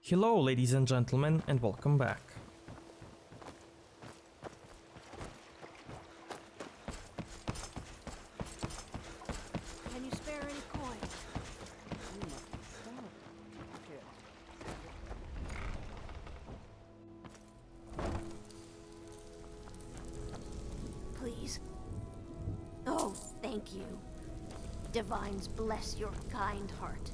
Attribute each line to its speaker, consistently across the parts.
Speaker 1: Hello, ladies and gentlemen, and welcome back.
Speaker 2: Can you spare any coin? Please. Oh, thank you. Divines bless your kind heart.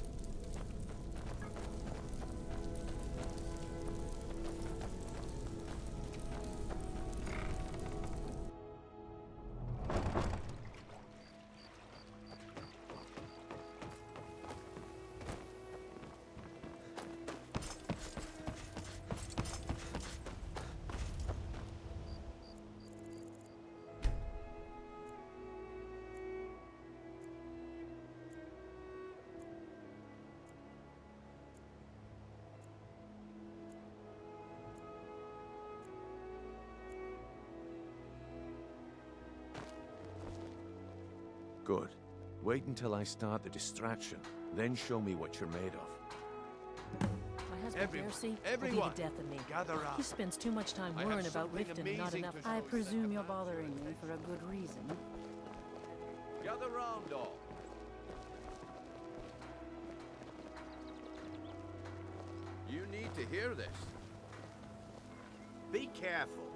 Speaker 3: Good. Wait until I start the distraction, then show me what you're made of.
Speaker 2: My husband Darcy will be the death of me.
Speaker 3: Gather up.
Speaker 2: He spends too much time worrying about Riften and not enough.
Speaker 4: I presume you're bothering me for a good reason.
Speaker 3: Gather round, all. You need to hear this. Be careful.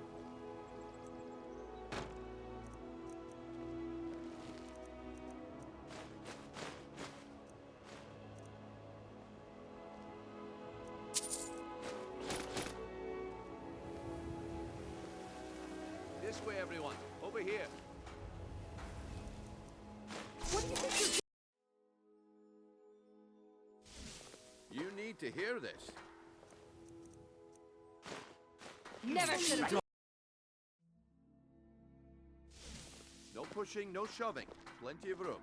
Speaker 3: This way, everyone. Over here.
Speaker 2: What do you think
Speaker 3: You need to hear this.
Speaker 2: you're... Never should have...
Speaker 3: No pushing, no shoving. Plenty of room.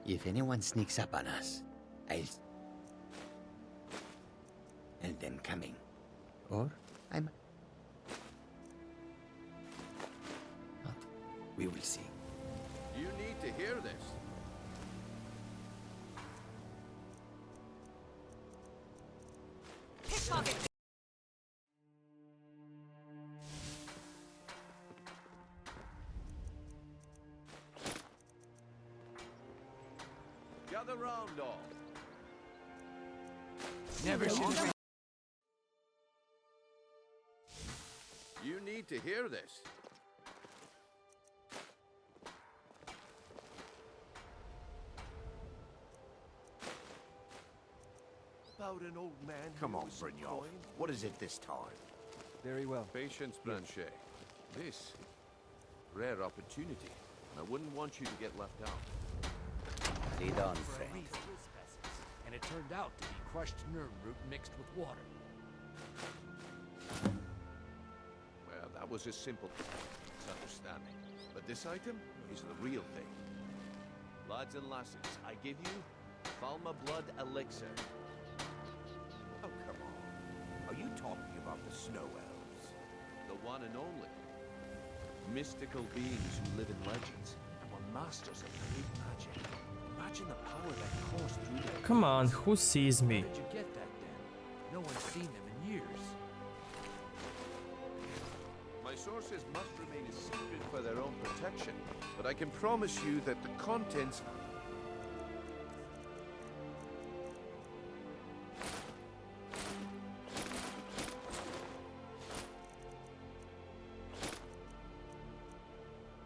Speaker 5: If anyone sneaks up on us, I'll them coming. Or I'm not. We will see.
Speaker 3: You need to hear this.
Speaker 2: Pickpocket!
Speaker 3: Gather round, all.
Speaker 5: Never should.
Speaker 3: You need to hear this. About an old man.
Speaker 6: Come on, Brynjolf. What is it this time?
Speaker 7: Very well.
Speaker 3: Patience, Blanchet. This rare opportunity. I wouldn't want you to get left out.
Speaker 5: Lead on,
Speaker 7: For a
Speaker 5: friend.
Speaker 7: reason, and it turned out to be crushed nerve root mixed with water.
Speaker 3: Well, that was a simple misunderstanding. But this item is the real thing. Lads and lasses, I give you Falma Blood Elixir.
Speaker 6: Oh, come on. Are you talking about the snow elves?
Speaker 3: The one and only. Mystical beings who live in legends and were masters of great magic. Imagine the power that coursed through their...
Speaker 1: Come on, who sees me?
Speaker 7: Where did you get that, then? No one's seen them in years.
Speaker 3: My sources must remain a secret for their own protection, but I can promise you that the contents...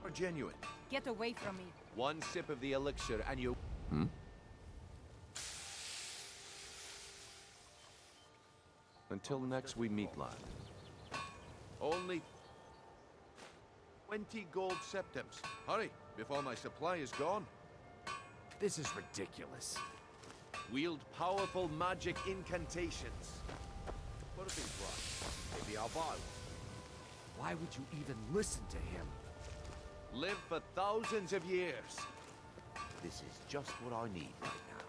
Speaker 3: are genuine.
Speaker 4: Get away from me.
Speaker 3: One sip of the elixir and you... Until next we meet, lad. Only 20 gold septims. Hurry, before my supply is gone.
Speaker 7: This is ridiculous.
Speaker 3: Wield powerful magic incantations. What a big one.
Speaker 6: Maybe I'll buy one.
Speaker 7: Why would you even listen to him?
Speaker 3: Live for thousands of years.
Speaker 6: This is just what I need right now.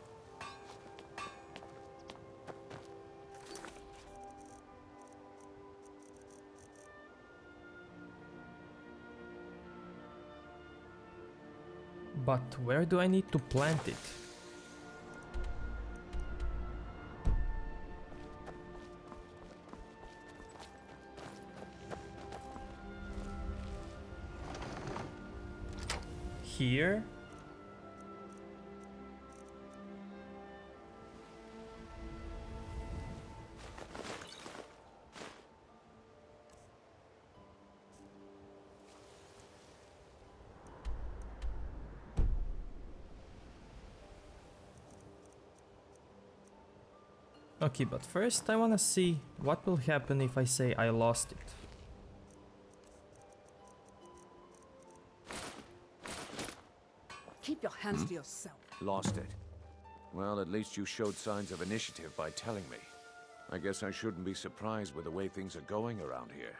Speaker 1: But where do I need to plant it? here. Okay, but first I wanna see what will happen if I say I lost it.
Speaker 8: Keep your hands to yourself.
Speaker 3: Lost it. Well, at least you showed signs of initiative by telling me. I guess I shouldn't be surprised with the way things are going around here.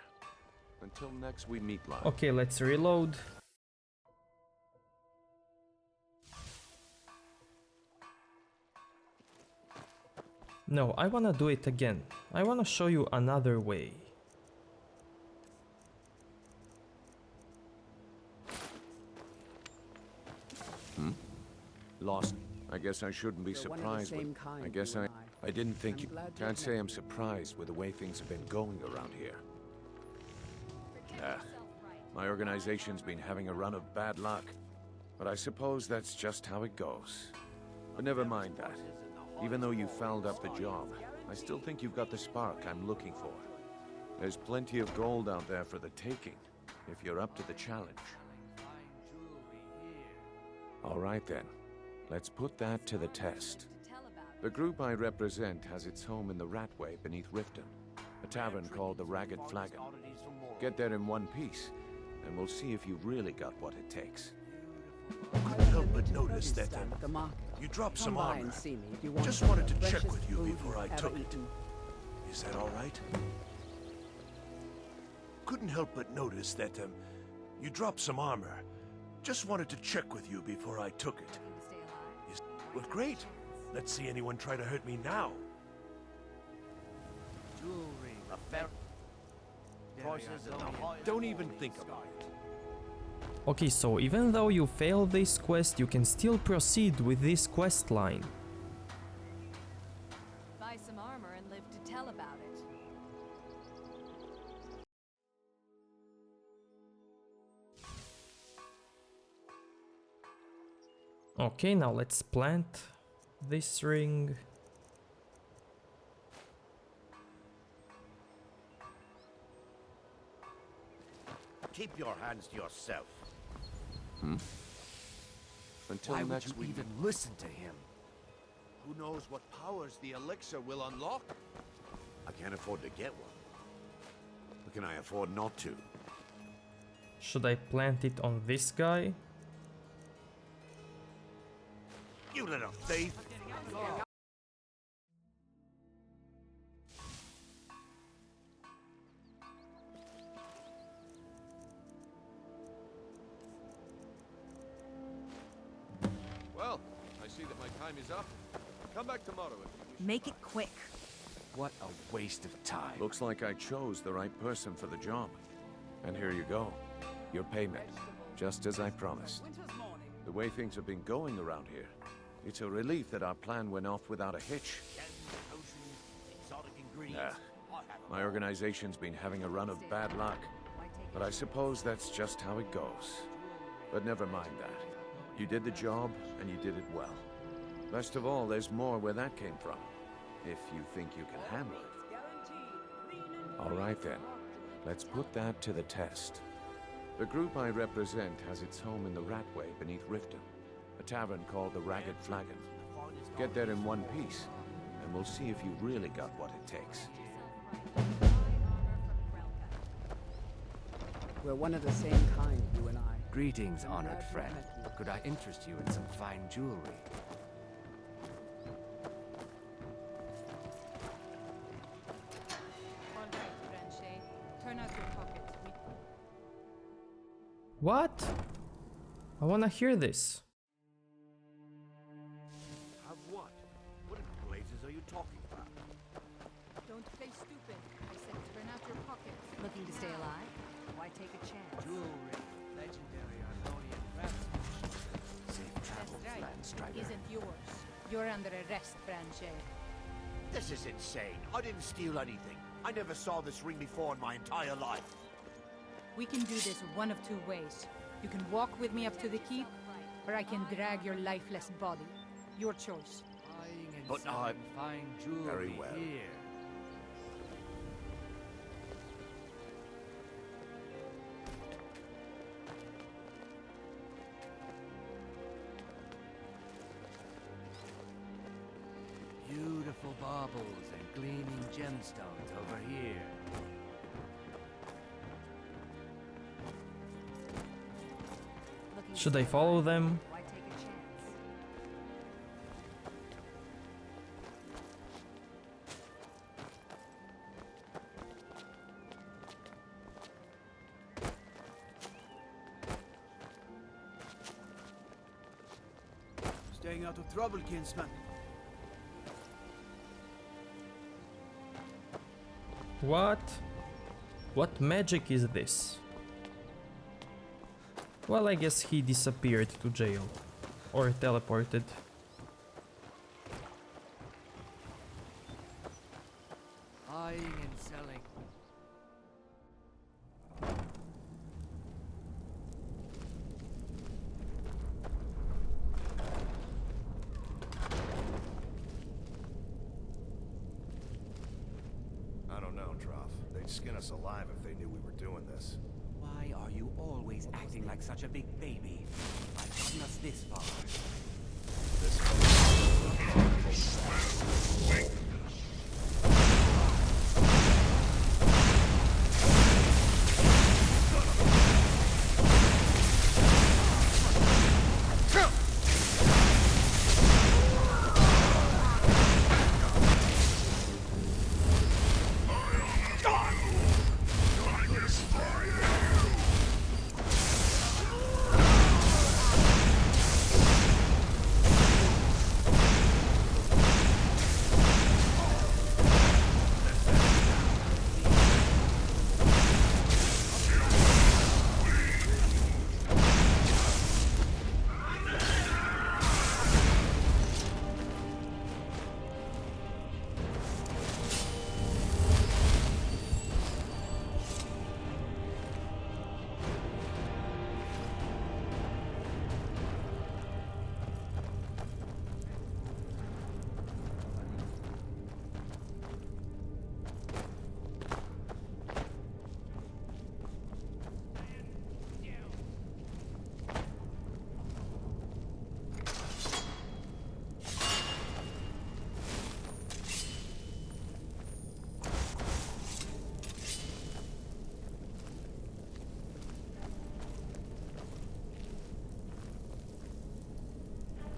Speaker 3: Until next we meet, lad.
Speaker 1: Okay, let's reload. No, I wanna do it again. I wanna show you another way.
Speaker 3: Lost. I guess I shouldn't be
Speaker 8: We're one of the
Speaker 3: surprised with...
Speaker 8: same kind,
Speaker 3: I guess
Speaker 8: you
Speaker 3: I...
Speaker 8: and
Speaker 3: I didn't think
Speaker 8: I'm
Speaker 3: you...
Speaker 8: glad you
Speaker 3: Can't say
Speaker 8: admit
Speaker 3: I'm surprised with the way things have been going around here. My organization's been having a run of bad luck. But I suppose that's just how it goes. But never mind that. Even though you fouled up the job, I still think you've got the spark I'm looking for. There's plenty of gold out there for the taking, if you're up to the challenge. All right then. Let's put that to the test. The group I represent has its home in the Ratway beneath Riften, a tavern called the Ragged Flagon. Get there in one piece, and we'll see if you've really got what it takes.
Speaker 8: Couldn't
Speaker 9: help but notice that,
Speaker 8: the market.
Speaker 9: You dropped
Speaker 8: Come
Speaker 9: some
Speaker 8: by
Speaker 9: armor.
Speaker 8: and see me if you want
Speaker 9: Just
Speaker 8: some
Speaker 9: wanted
Speaker 8: of
Speaker 9: to
Speaker 8: the
Speaker 9: check
Speaker 8: freshest
Speaker 9: with you
Speaker 8: food
Speaker 9: before I
Speaker 8: you've
Speaker 9: took
Speaker 8: ever
Speaker 9: it.
Speaker 8: eaten.
Speaker 9: Is that all right? Couldn't help but notice that, you dropped some armor. Just wanted to check with you before I took it. Well, great. Let's see anyone try to hurt me now.
Speaker 6: Jewelry, prices in the high. Don't even think about it.
Speaker 1: Okay, so even though you fail this quest, you can still proceed with this quest line.
Speaker 4: Buy some armor and live to tell about it.
Speaker 1: Okay, now let's plant this ring.
Speaker 6: Keep your hands to yourself.
Speaker 3: Until
Speaker 7: Why would
Speaker 3: next
Speaker 7: you
Speaker 3: week.
Speaker 7: even listen to him?
Speaker 3: Who knows what powers the elixir will unlock?
Speaker 6: I can't afford to get one. But can I afford not to?
Speaker 1: Should I plant it on this guy?
Speaker 6: You little thief!
Speaker 3: Well, I see that my time is up. Come back tomorrow if you wish.
Speaker 4: Make it quick.
Speaker 7: What a waste of time.
Speaker 3: Looks like I chose the right person for the job. And here you go. Your payment. Just as I promised. The way things have been going around here, it's a relief that our plan went off without a hitch. Nah. My organization's been having a run of bad luck. But I suppose that's just how it goes. But never mind that. You did the job, and you did it well. Best of all, there's more where that came from. If you think you can handle it. All right then. Let's put that to the test. The group I represent has its home in the Ratway beneath Riften, a tavern called the Ragged Flagon. Get there in one piece, and we'll see if you've really got what it takes.
Speaker 8: We're one of the same kind, you and I.
Speaker 7: Greetings, honored friend. Could I interest you in some fine jewelry?
Speaker 4: All right, Branche. Turn out your pockets.
Speaker 1: What? I wanna hear this.
Speaker 6: Have what? What in blazes are you talking about?
Speaker 4: Don't play stupid. I said turn out your pockets. Looking to stay alive? Why take a chance?
Speaker 7: Jewelry, legendary Arnonian craftsmanship. Safe travels,
Speaker 4: That's right.
Speaker 7: Landstrider.
Speaker 4: Isn't yours. You're under arrest, Branche.
Speaker 6: This is insane. I didn't steal anything. I never saw this ring before in my entire life.
Speaker 4: We can do this one of two ways. You can walk with me up to the keep, or I can drag your lifeless body. Your choice.
Speaker 7: Buying and
Speaker 6: But
Speaker 7: selling fine jewelry
Speaker 6: Very well.
Speaker 7: here. Beautiful baubles and gleaming gemstones over here.
Speaker 1: Should I follow them?
Speaker 4: Why take a chance?
Speaker 10: Staying out of trouble, kinsman.
Speaker 1: What? What magic is this? Well, I guess he disappeared to jail. Or teleported.
Speaker 7: Buying and selling.
Speaker 9: I don't know, Trough. They'd skin us alive if they knew we were doing this.
Speaker 11: Why are you always acting like such a big baby? I've gotten us this far.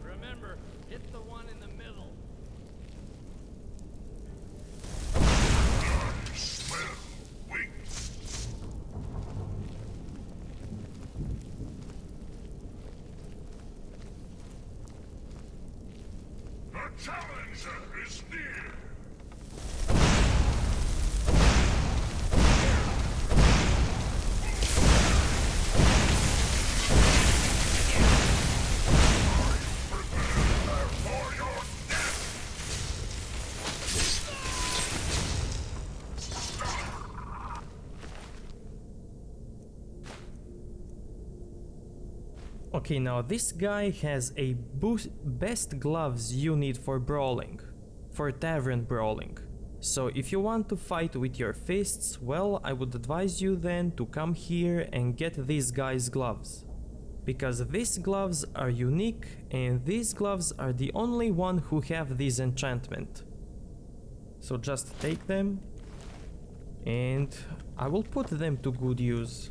Speaker 7: Remember, hit the one in the middle.
Speaker 9: The challenger is near!
Speaker 1: Okay, now this guy has a best gloves you need for brawling, for tavern brawling. So if you want to fight with your fists, well, I would advise you then to come here and get these guy's gloves. Because these gloves are unique and these gloves are the only one who have this enchantment. So just take them and I will put them to good use.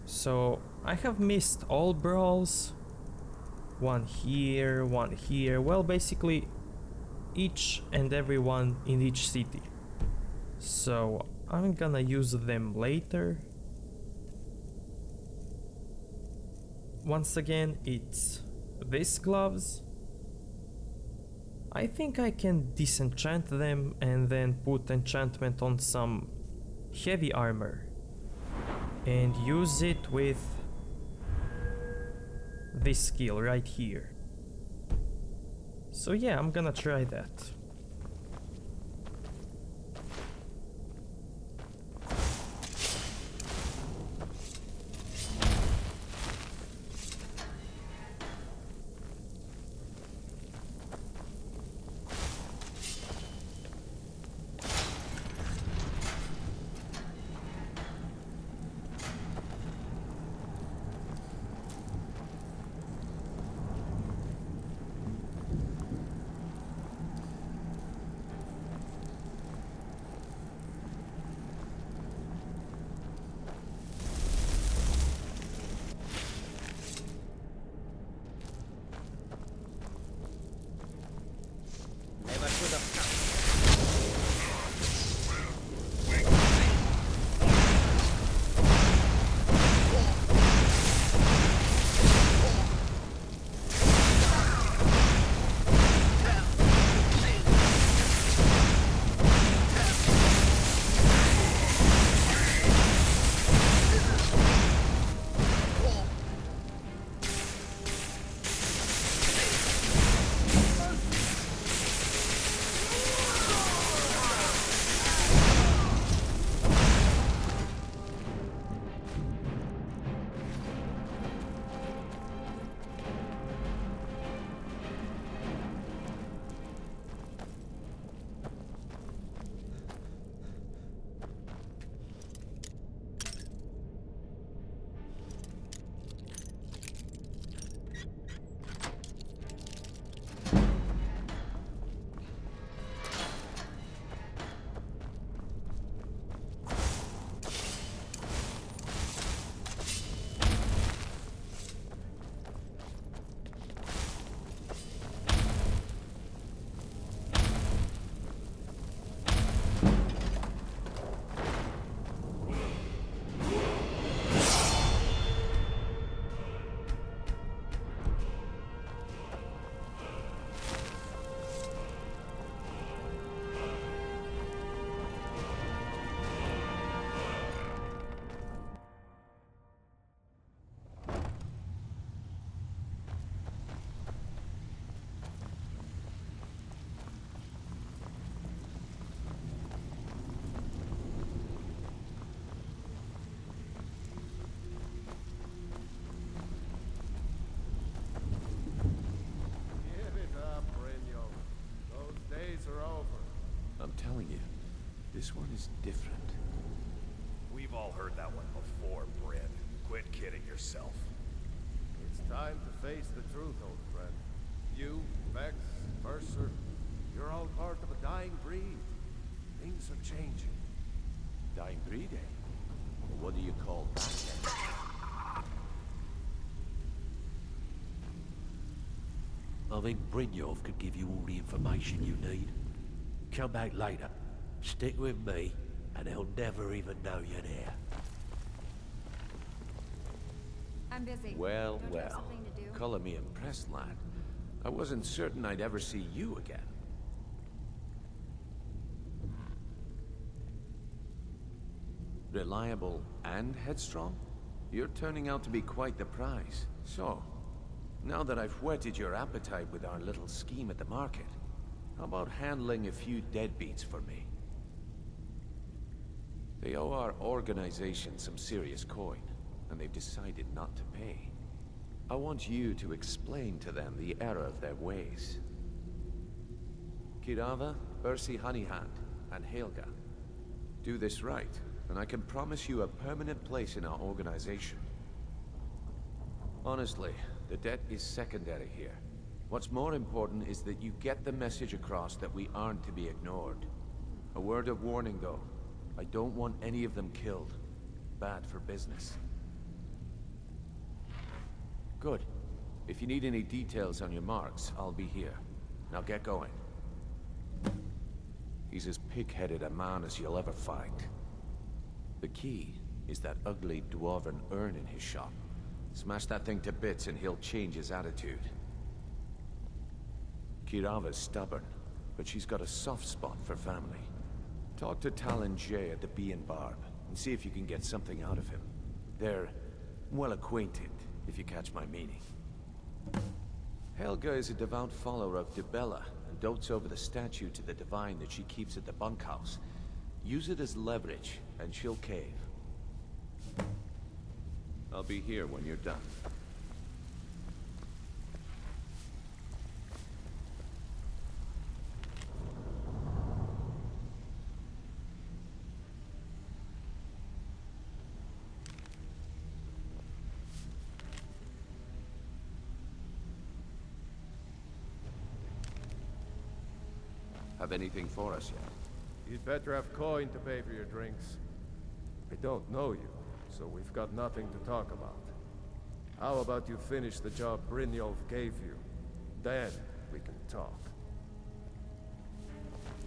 Speaker 1: So I have missed all brawls, one here, well basically each and every one in each city. So I'm gonna use them later. Once again, it's these gloves. I think I can disenchant them and then put enchantment on some heavy armor and use it with this skill right here. So yeah, I'm gonna try that. with a...
Speaker 3: I'm telling you, this one is different.
Speaker 9: We've all heard that one before, Bryn. Quit kidding yourself.
Speaker 12: It's time to face the truth, old friend. You, Vex, Mercer, you're all part of a dying breed. Things are changing.
Speaker 3: Dying breed, eh? What do you call that?
Speaker 6: I think Brynjolf could give you all the information you need. Come back later. Stick with me, and they'll never even know you're there.
Speaker 4: I'm busy.
Speaker 3: Well,
Speaker 4: Don't you have
Speaker 3: well.
Speaker 4: something to do?
Speaker 3: Color me impressed, lad. I wasn't certain I'd ever see you again. Reliable and headstrong? You're turning out to be quite the prize. So, now that I've whetted your appetite with our little scheme at the market, how about handling a few deadbeats for me? They owe our organization some serious coin, and they've decided not to pay. I want you to explain to them the error of their ways. Kirava, Ursi Honeyhand, and Helga. Do this right, and I can promise you a permanent place in our organization. Honestly, the debt is secondary here. What's more important is that you get the message across that we aren't to be ignored. A word of warning, though. I don't want any of them killed. Bad for business. Good. If you need any details on your marks, I'll be here. Now get going. He's as pig-headed a man as you'll ever find. The key is that ugly dwarven urn in his shop. Smash that thing to bits and he'll change his attitude. Kirava's stubborn, but she's got a soft spot for family. Talk to Talon Jay at the Bee and Barb, and see if you can get something out of him. They're well acquainted, if you catch my meaning. Helga is a devout follower of Dibella, and dotes over the statue to the divine that she keeps at the bunkhouse. Use it as leverage, and she'll cave. I'll be here when you're done. Have anything for us yet?
Speaker 12: You'd better have coin to pay for your drinks. I don't know you, so we've got nothing to talk about. How about you finish the job Brynjolf gave you? Then we can talk.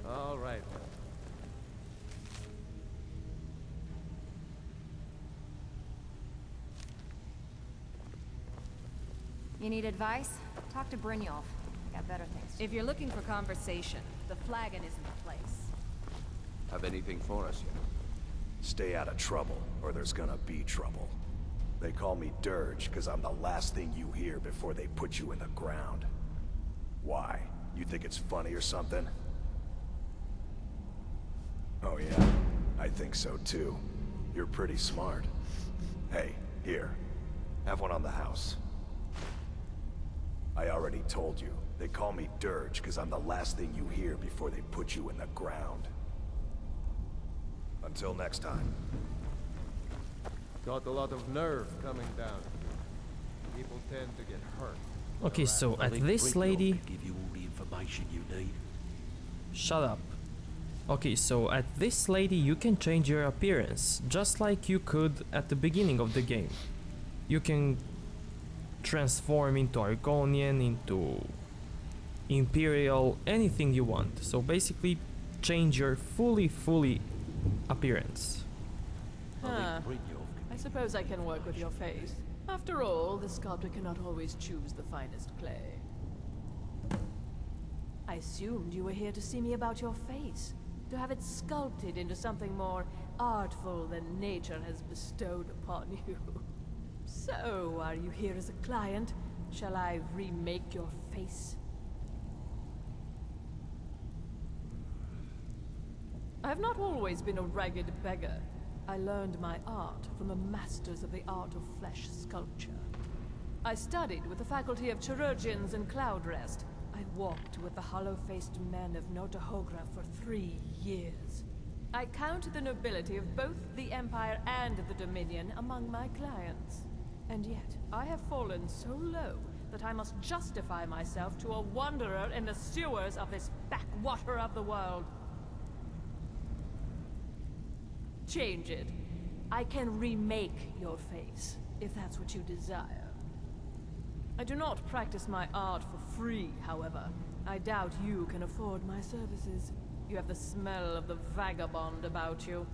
Speaker 12: All right.
Speaker 4: You need advice? Talk to Brynjolf. I got better things. If you're looking for conversation, the flagon isn't the place.
Speaker 3: Have anything for us yet?
Speaker 9: Stay out of trouble, or there's gonna be trouble. They call me Dirge, because I'm the last thing you hear before they put you in the ground. Why? You think it's funny or something? Oh yeah, I think so too. You're pretty smart. Hey, here. Have one on the house. I already told you. They call me Dirge, because I'm the last thing you hear before they put you in the ground. Until next time.
Speaker 12: Got a lot of nerve coming down. People tend to get hurt.
Speaker 1: Okay, so at this lady...
Speaker 6: Give you all the information you need.
Speaker 1: Shut up. Okay, so at this lady you can change your appearance, just like you could at the beginning of the game. You can transform into Argonian, into Imperial, anything you want. So basically change your fully appearance.
Speaker 2: I suppose I can work with your face. After all, the sculptor cannot always choose the finest clay. I assumed you were here to see me about your face, to have it sculpted into something more artful than nature has bestowed upon you. So, are you here as a client? Shall I remake your face? I have not always been a ragged beggar. I learned my art from the masters of the art of flesh sculpture. I studied with the faculty of chirurgeons and Cloudrest. I walked with the hollow-faced men of Notahogra for 3 years. I count the nobility of both the Empire and the Dominion among my clients. And yet, I have fallen so low that I must justify myself to a wanderer in the sewers of this backwater of the world. Change it. I can remake your face, if that's what you desire. I do not practice my art for free, however. I doubt you can afford my services. You have the smell of the vagabond about you.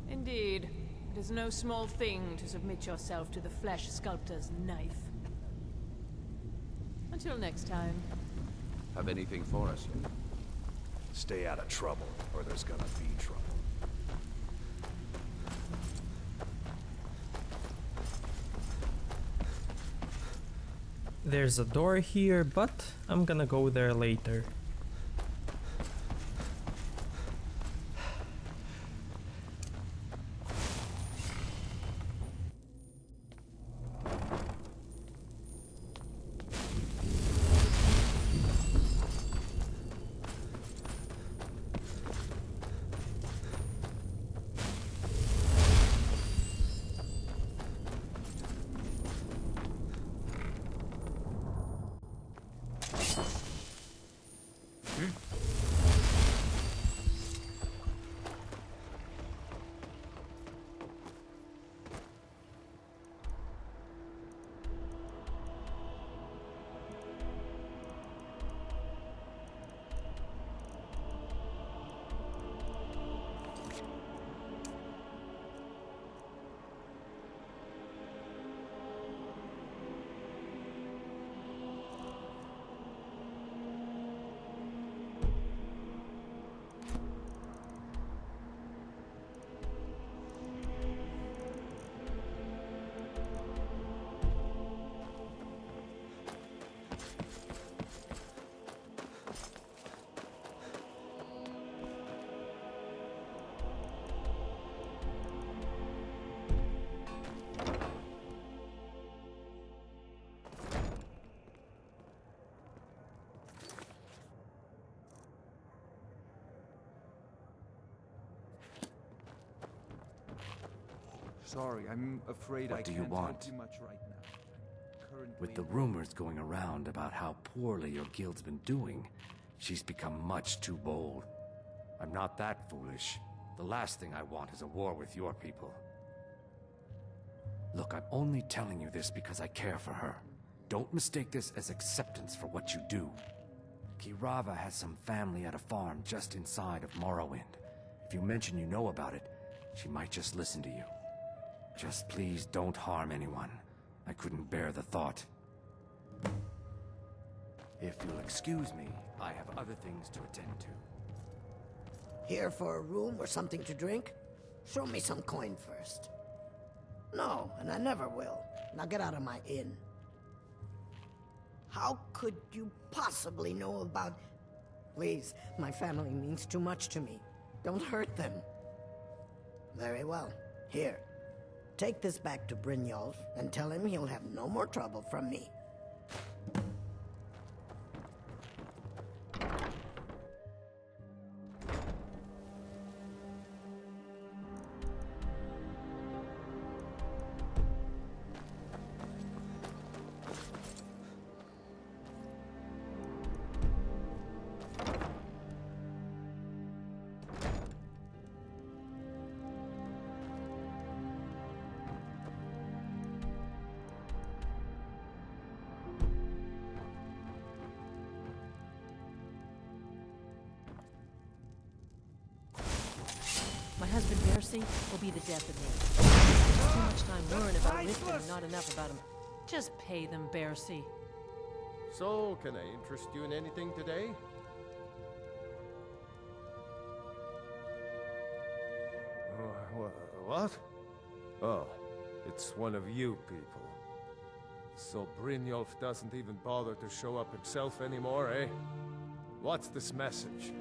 Speaker 2: Indeed, it is no small thing to submit yourself to the flesh sculptor's knife. Until next time.
Speaker 3: Have anything for us yet?
Speaker 9: Stay out of trouble, or there's gonna be trouble.
Speaker 1: There's a door here, but I'm gonna go there later.
Speaker 10: Sorry, I'm afraid
Speaker 5: What do you want?
Speaker 10: Too much right now.
Speaker 5: With the rumors going around about how poorly your guild's been doing, she's become much too bold. I'm not that foolish. The last thing I want is a war with your people. Look, I'm only telling you this because I care for her. Don't mistake this as acceptance for what you do. Kirava has some family at a farm just inside of Morrowind. If you mention you know about it, she might just listen to you. Just please don't harm anyone. I couldn't bear the thought. If you'll excuse me, I have other things to attend to.
Speaker 13: Here for a room or something to drink? Show me some coin first. No, and I never will. Now get out of my inn. How could you possibly know about... Please, my family means too much to me. Don't hurt them. Very well. Here. Take this back to Brynjolf and tell him he'll have no more trouble from me.
Speaker 14: My husband Mercy will be the death of me. Too much time worrying about Riften and not enough about him. Just pay them, Bercy.
Speaker 12: So, can I interest you in anything today? What? Oh, it's one of you people. So Brynjolf doesn't even bother to show up himself anymore, eh? What's this message?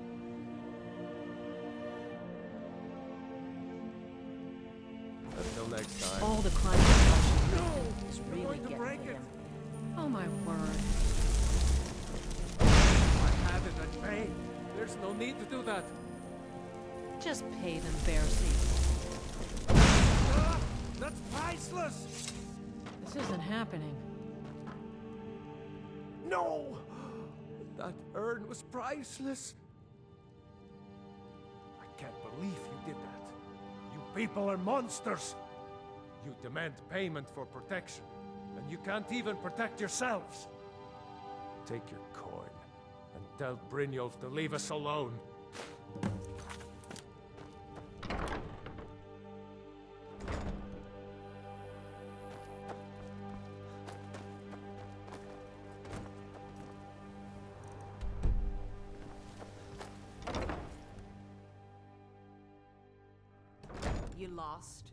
Speaker 12: Until next time.
Speaker 14: All the crime is really getting to him. Oh my word.
Speaker 7: I had it at bay. There's no need to do that.
Speaker 14: Just pay them, Bercy.
Speaker 7: That's priceless!
Speaker 14: This isn't happening.
Speaker 7: No! That urn was priceless. I can't believe you did that. You people are monsters! You demand payment for protection, and you can't even protect yourselves. Take your coin, and tell Brynjolf to leave us alone.
Speaker 4: You lost.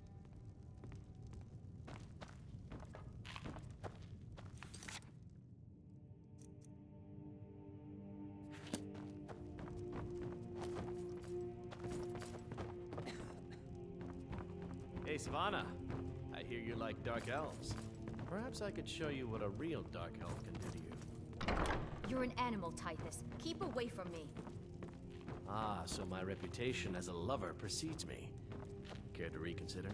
Speaker 15: Hey, Savannah. I hear you like dark elves. Perhaps I could show you what a real dark elf can do to you.
Speaker 16: You're an animal, Typhus. Keep away from me.
Speaker 15: Ah, so my reputation as a lover precedes me. Care to reconsider?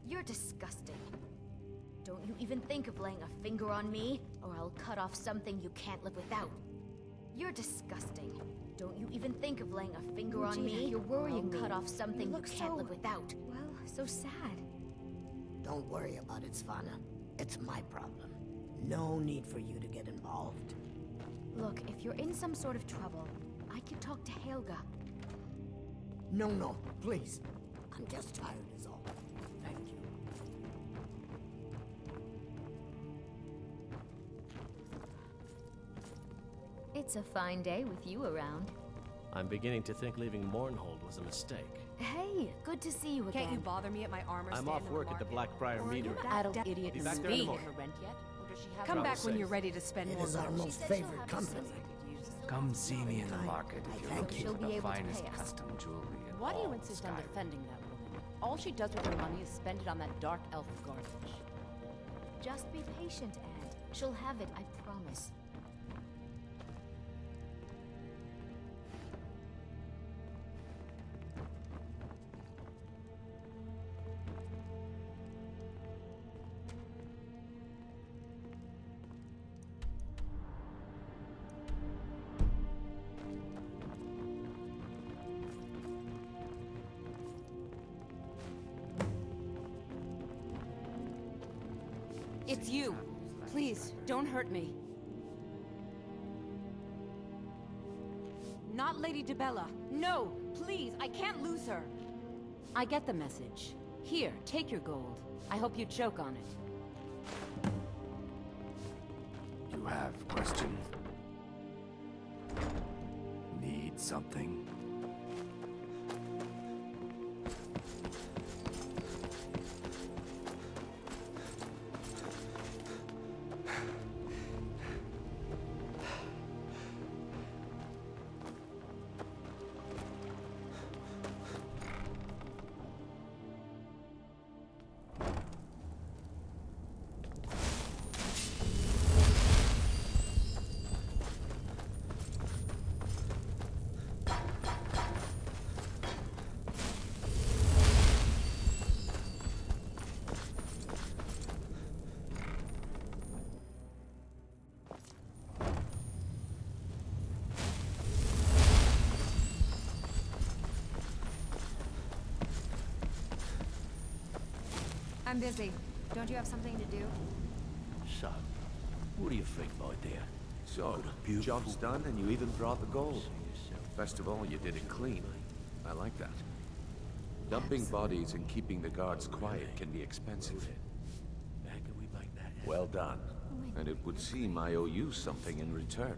Speaker 16: You're disgusting. Don't you even think of laying a finger on me, or I'll cut off something you can't live without. You're disgusting. Don't you even think of laying a finger on me,
Speaker 13: You're worrying
Speaker 16: or I'll cut
Speaker 13: me.
Speaker 16: off something you can't live without.
Speaker 13: Well,
Speaker 16: So sad.
Speaker 13: don't worry about it, Svana. It's my problem. No need for you to get involved.
Speaker 16: Look, if you're in some sort of trouble, I could talk to Helga.
Speaker 13: No, please. I'm just tired is all. Thank you.
Speaker 16: It's a fine day with you around.
Speaker 15: I'm beginning to think leaving Mournhold was a mistake.
Speaker 16: Hey, good to see you again.
Speaker 4: Can't you bother me at my armor
Speaker 15: I'm
Speaker 4: stand
Speaker 15: off
Speaker 4: in the
Speaker 15: work at the
Speaker 4: market?
Speaker 15: Blackbriar
Speaker 4: Or are you
Speaker 15: Meadery.
Speaker 4: that
Speaker 14: Adult
Speaker 4: deaf
Speaker 14: idiot
Speaker 15: Be
Speaker 4: to
Speaker 15: back
Speaker 14: and
Speaker 15: there in the
Speaker 4: speak?
Speaker 15: morning.
Speaker 4: Her rent yet? Or does she have
Speaker 14: Come
Speaker 4: her
Speaker 14: back
Speaker 4: own
Speaker 14: when
Speaker 4: safe?
Speaker 14: you're ready to spend
Speaker 13: It
Speaker 14: more
Speaker 13: is our
Speaker 14: money.
Speaker 13: most favored company.
Speaker 5: Come see me in the market if you're
Speaker 16: Thank
Speaker 5: looking
Speaker 16: you.
Speaker 5: for
Speaker 16: She'll be
Speaker 5: the
Speaker 16: able to
Speaker 5: finest
Speaker 16: pay us.
Speaker 5: custom jewelry in
Speaker 4: Why do you
Speaker 5: all
Speaker 4: insist on
Speaker 5: Skyrim.
Speaker 4: defending that woman? All she does with her money is spend it on that dark elf garbage.
Speaker 16: Just be patient, Anne. She'll have it, I promise.
Speaker 4: It's you. Please, don't hurt me. not Lady DeBella. No, please, I can't lose her.
Speaker 17: I get the message. Here, take your gold. I hope you choke on it.
Speaker 5: You have questions? Need something?
Speaker 4: I'm busy. Don't you have something to do?
Speaker 6: So, what do you think, my dear?
Speaker 3: So, job's done and you even brought the gold. Best of all, you did it clean. I like that. Dumping bodies and keeping the guards quiet can be expensive.
Speaker 6: How can we make that happen?
Speaker 3: Well done. And it would seem I owe you something in return.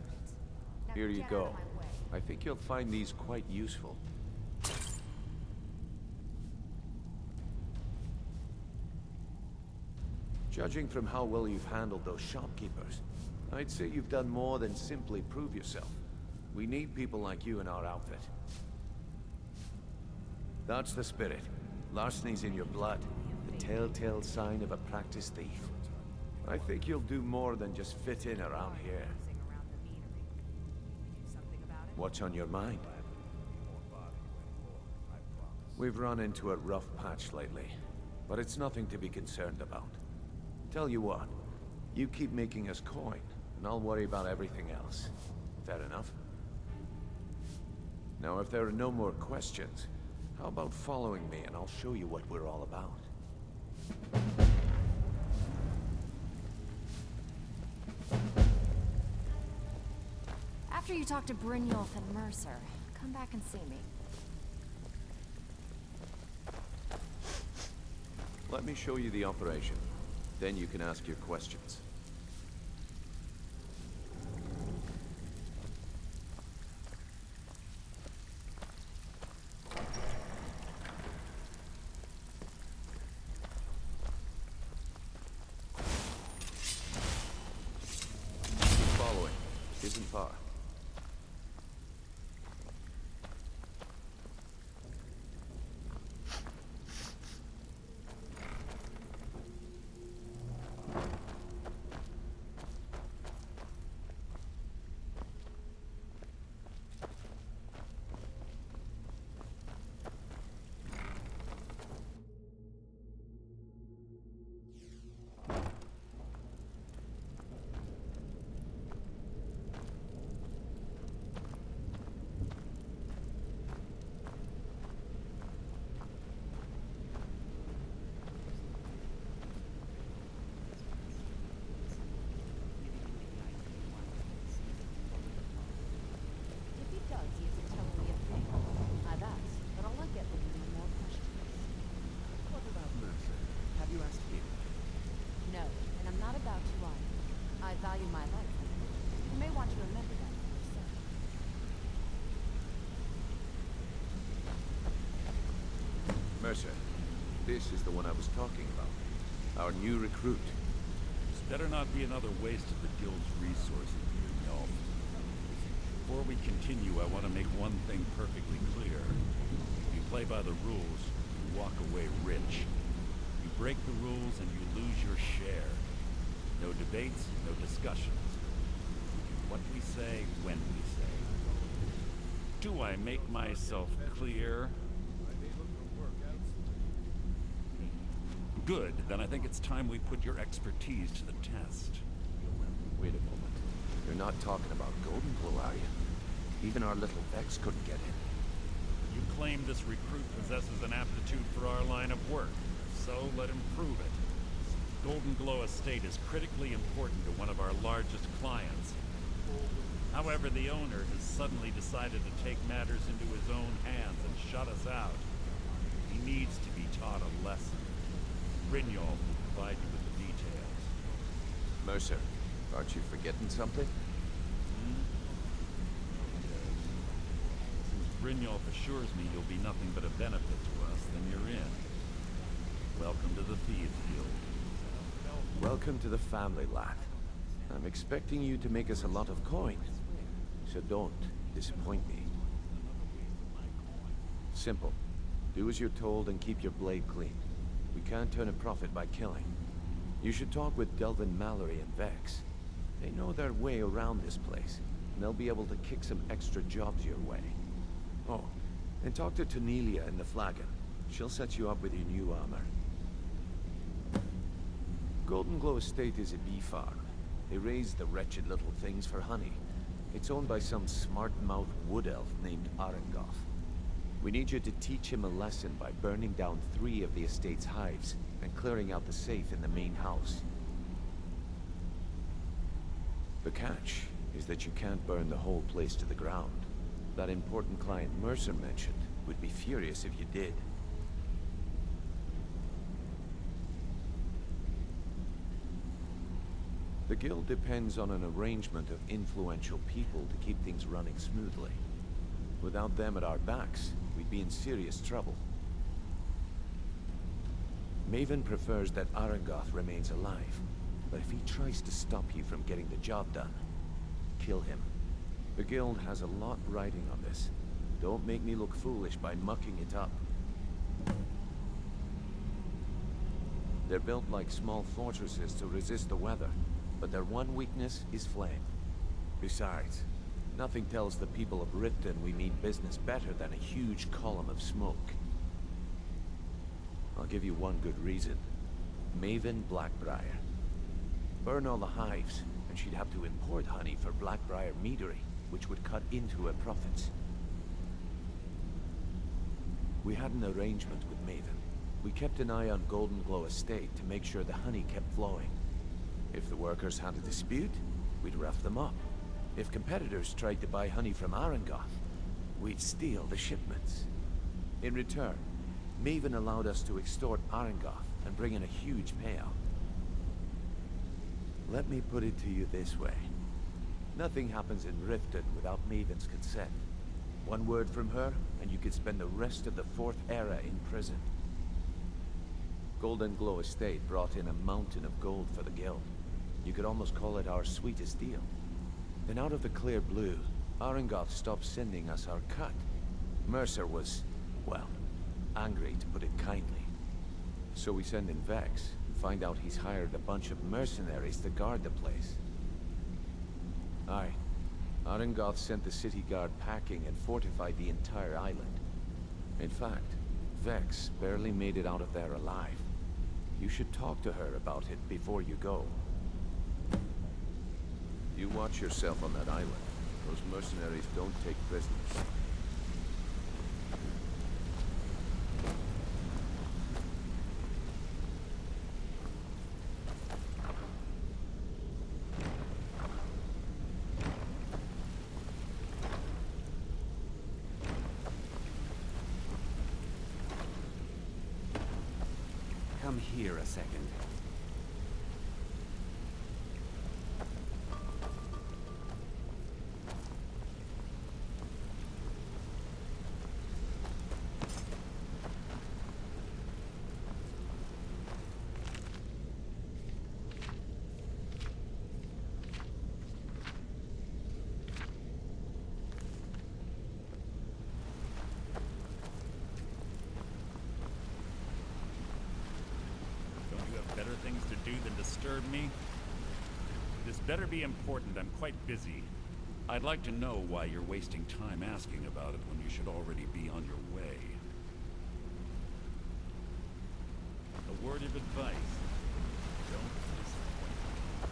Speaker 3: Here you go. I think you'll find these quite useful. Judging from how well you've handled those shopkeepers, I'd say you've done more than simply prove yourself. We need people like you in our outfit. That's the spirit. Larceny's in your blood, the telltale sign of a practiced thief. I think you'll do more than just fit in around here. What's on your mind? We've run into a rough patch lately, but it's nothing to be concerned about. Tell you what, you keep making us coin, and I'll worry about everything else. Fair enough? Now, if there are no more questions, how about following me and I'll show you what we're all about?
Speaker 16: After you talk to Brynjolf and Mercer, come back and see me.
Speaker 3: Let me show you the operation. Then you can ask your questions. Keep following. Isn't far.
Speaker 16: Value my life. You may want to remember that for yourself.
Speaker 3: Mercer, this is the one I was talking about. Our new recruit.
Speaker 18: This better not be another waste of the Guild's resources, Brynjolf. Before we continue, I want to make one thing perfectly clear. If you play by the rules, you walk away rich. You break the rules and you lose your share. No debates, no discussions. What we say, when we say. Do I make myself clear? Good, then I think it's time we put your expertise to the test.
Speaker 3: Wait a moment. You're not talking about Golden Glow, are you? Even our little Vex couldn't get in.
Speaker 18: You claim this recruit possesses an aptitude for our line of work, so let him prove it. Golden Glow Estate is critically important to one of our largest clients. However, the owner has suddenly decided to take matters into his own hands and shut us out. He needs to be taught a lesson. Brynjolf will provide you with the details.
Speaker 3: Mercer, aren't you forgetting something?
Speaker 18: Since Brynjolf assures me you'll be nothing but a benefit to us, then you're in. Welcome to the Thieves Guild.
Speaker 3: Welcome to the family, lad. I'm expecting you to make us a lot of coin, so don't disappoint me. Simple. Do as you're told and keep your blade clean. We can't turn a profit by killing. You should talk with Delvin Mallory and Vex. They know their way around this place, and they'll be able to kick some extra jobs your way. Oh, and talk to Tonelia in the Flagon. She'll set you up with your new armor. Golden Glow Estate is a bee farm. They raise the wretched little things for honey. It's owned by some smart-mouthed wood elf named Arengoth. We need you to teach him a lesson by burning down 3 of the estate's hives and clearing out the safe in the main house. The catch is that you can't burn the whole place to the ground. That important client Mercer mentioned would be furious if you did. The guild depends on an arrangement of influential people to keep things running smoothly. Without them at our backs, we'd be in serious trouble. Maven prefers that Arengoth remains alive, but if he tries to stop you from getting the job done, kill him. The guild has a lot riding on this. Don't make me look foolish by mucking it up. They're built like small fortresses to resist the weather, but their one weakness is flame. Besides, nothing tells the people of Riften we mean business better than a huge column of smoke. I'll give you one good reason. Maven Blackbriar. Burn all the hives, and she'd have to import honey for Blackbriar meadery, which would cut into her profits. We had an arrangement with Maven. We kept an eye on Golden Glow Estate to make sure the honey kept flowing. If the workers had a dispute, we'd rough them up. If competitors tried to buy honey from Arengoth, we'd steal the shipments. In return, Maven allowed us to extort Arengoth and bring in a huge payout. Let me put it to you this way. Nothing happens in Riften without Maven's consent. One word from her, and you could spend the rest of the 4th Era in prison. Golden Glow Estate brought in a mountain of gold for the guild. You could almost call it our sweetest deal. Then out of the clear blue, Arengoth stopped sending us our cut. Mercer was, well, angry to put it kindly. So we send in Vex and find out he's hired a bunch of mercenaries to guard the place. Aye. Arengoth sent the city guard packing and fortified the entire island. In fact, Vex barely made it out of there alive. You should talk to her about it before you go. You watch yourself on that island. Those mercenaries don't take prisoners.
Speaker 11: Come here a second.
Speaker 18: Things to do than disturb me? This better be important. I'm quite busy. I'd like to know why you're wasting time asking about it when you should already be on your way. A word of advice. Don't disappoint me.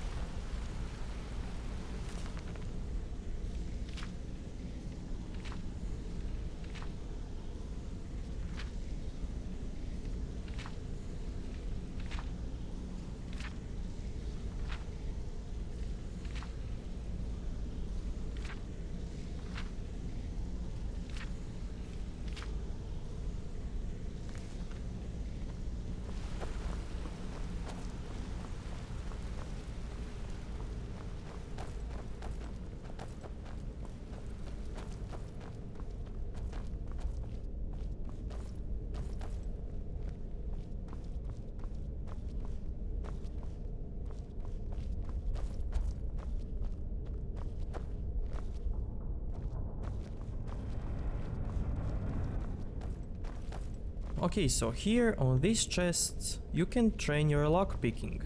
Speaker 1: Okay, so here on this chest you can train your lockpicking.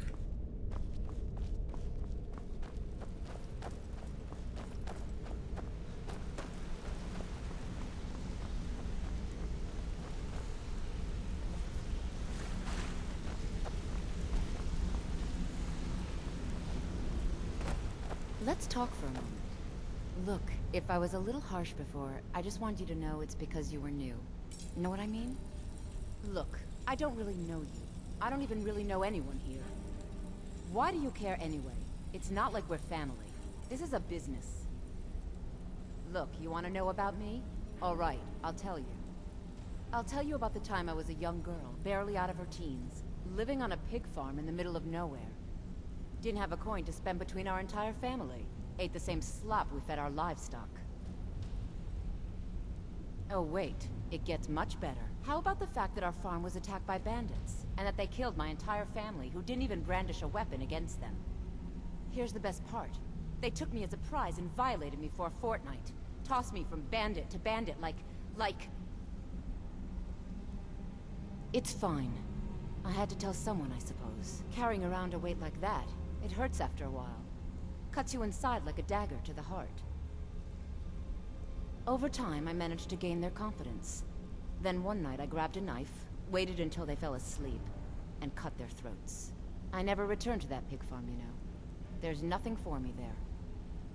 Speaker 17: Let's talk for a moment. Look, if I was a little harsh before, I just want you to know it's because you were new. Know what I mean? Look, I don't really know you. I don't even really know anyone here. Why do you care anyway? It's not like we're family. This is a business. Look, you want to know about me? All right, I'll tell you. I'll tell you about the time I was a young girl, barely out of her teens, living on a pig farm in the middle of nowhere. Didn't have a coin to spend between our entire family. Ate the same slop we fed our livestock. Oh wait, it gets much better. How about the fact that our farm was attacked by bandits, and that they killed my entire family who didn't even brandish a weapon against them? Here's the best part. They took me as a prize and violated me for a fortnight. Tossed me from bandit to bandit like... It's fine. I had to tell someone, I suppose. Carrying around a weight like that, it hurts after a while. Cuts you inside like a dagger to the heart. Over time, I managed to gain their confidence. Then one night I grabbed a knife, waited until they fell asleep, and cut their throats. I never returned to that pig farm, you know. There's nothing for me there.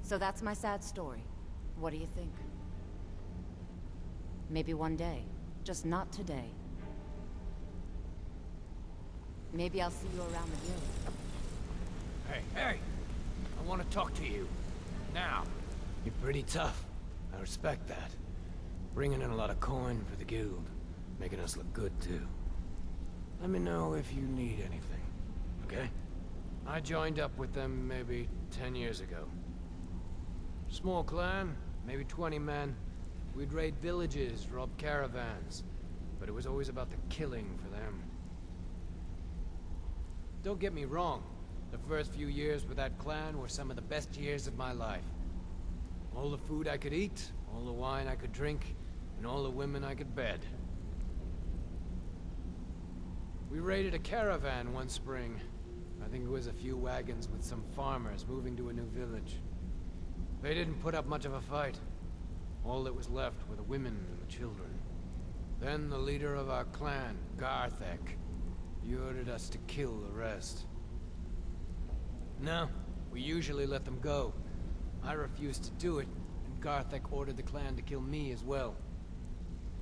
Speaker 17: So that's my sad story. What do you think? Maybe one day. Just not today. Maybe I'll see you around the guild.
Speaker 11: Hey! I want to talk to you. Now. You're pretty tough. I respect that. Bringing in a lot of coin for the guild. Making us look good, too. Let me know if you need anything, okay? I joined up with them maybe 10 years ago. Small clan, maybe 20 men. We'd raid villages, rob caravans. But it was always about the killing for them. Don't get me wrong. The first few years with that clan were some of the best years of my life. All the food I could eat, all the wine I could drink, and all the women I could bed. We raided a caravan one spring. I think it was a few wagons with some farmers moving to a new village. They didn't put up much of a fight. All that was left were the women and the children. Then the leader of our clan, Garthek, he ordered us to kill the rest. No, we usually let them go. I refused to do it, and Garthek ordered the clan to kill me as well.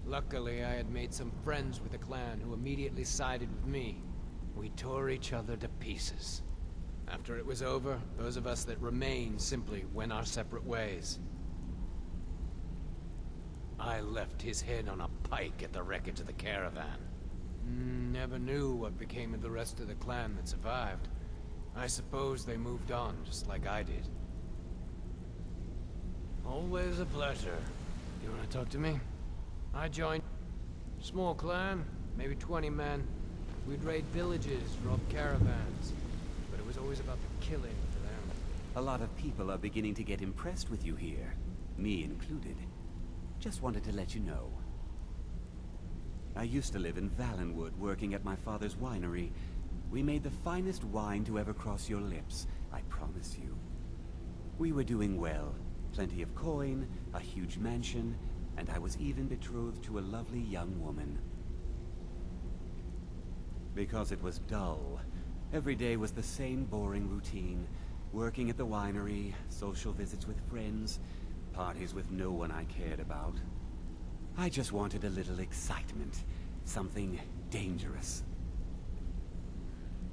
Speaker 11: Luckily, I had made some friends with the clan who immediately sided with me. We tore each other to pieces. After it was over, those of us that remained simply went our separate ways. I left his head on a pike at the wreckage of the caravan. Never knew what became of the rest of the clan that survived. I suppose they moved on, just like I did. Always a pleasure. You want to talk to me? I joined... Small clan, maybe 20 men. We'd raid villages, rob caravans. But it was always about the killing for them. A lot of people are beginning to get impressed with you here. Me included. Just wanted to let you know. I used to live in Valenwood, working at my father's winery. We made the finest wine to ever cross your lips, I promise you. We were doing well. Plenty of coin, a huge mansion, and I was even betrothed to a lovely young woman. Because it was dull. Every day was the same boring routine. Working at the winery, social visits with friends, parties with no one I cared about. I just wanted a little excitement. Something dangerous.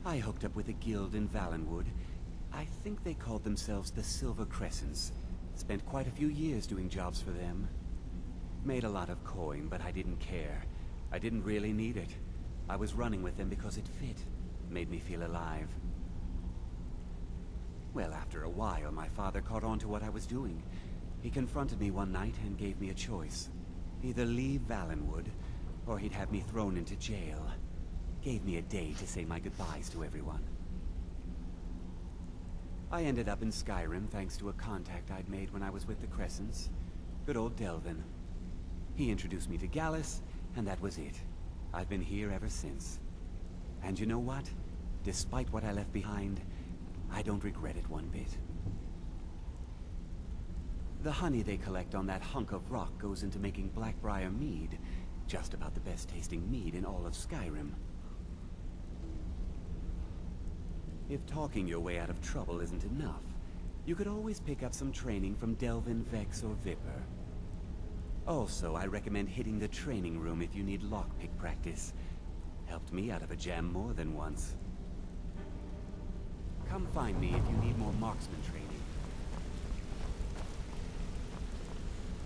Speaker 11: I hooked up with a guild in Valenwood. I think they called themselves the Silver Crescents. Spent quite a few years doing jobs for them. Made a lot of coin, but I didn't care. I didn't really need it. I was running with them because it fit. Made me feel alive. Well, after a while, my father caught on to what I was doing. He confronted me one night and gave me a choice. Either leave Valenwood, or he'd have me thrown into jail. Gave me a day to say my goodbyes to everyone. I ended up in Skyrim thanks to a contact I'd made when I was with the Crescents. Good old Delvin. He introduced me to Gallus, and that was it.
Speaker 19: I've been here ever since. And you know what? Despite what I left behind, I don't regret it one bit. The honey they collect on that hunk of rock goes into making Blackbriar mead, just about the best tasting mead in all of Skyrim. If talking your way out of trouble isn't enough, you could always pick up some training from Delvin, Vex, or Vipper. Also, I recommend hitting the training room if you need lockpick practice. Helped me out of a jam more than once. Come find me if you need more marksman training.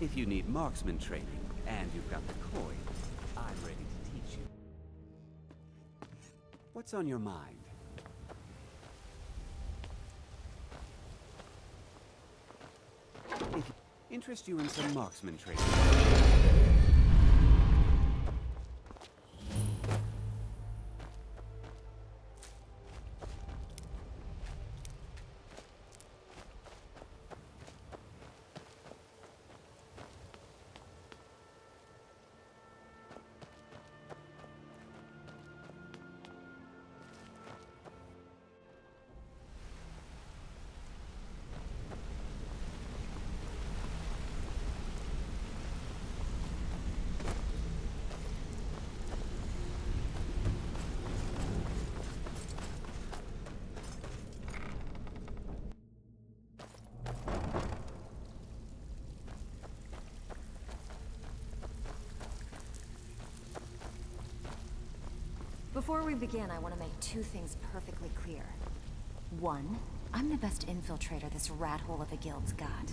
Speaker 19: If you need marksman training, and you've got the coin, I'm ready to teach you. What's on your mind? If interest you in some marksman training.
Speaker 16: Before we begin, I want to make two things perfectly clear. One, I'm the best infiltrator this rat hole of a guild's got.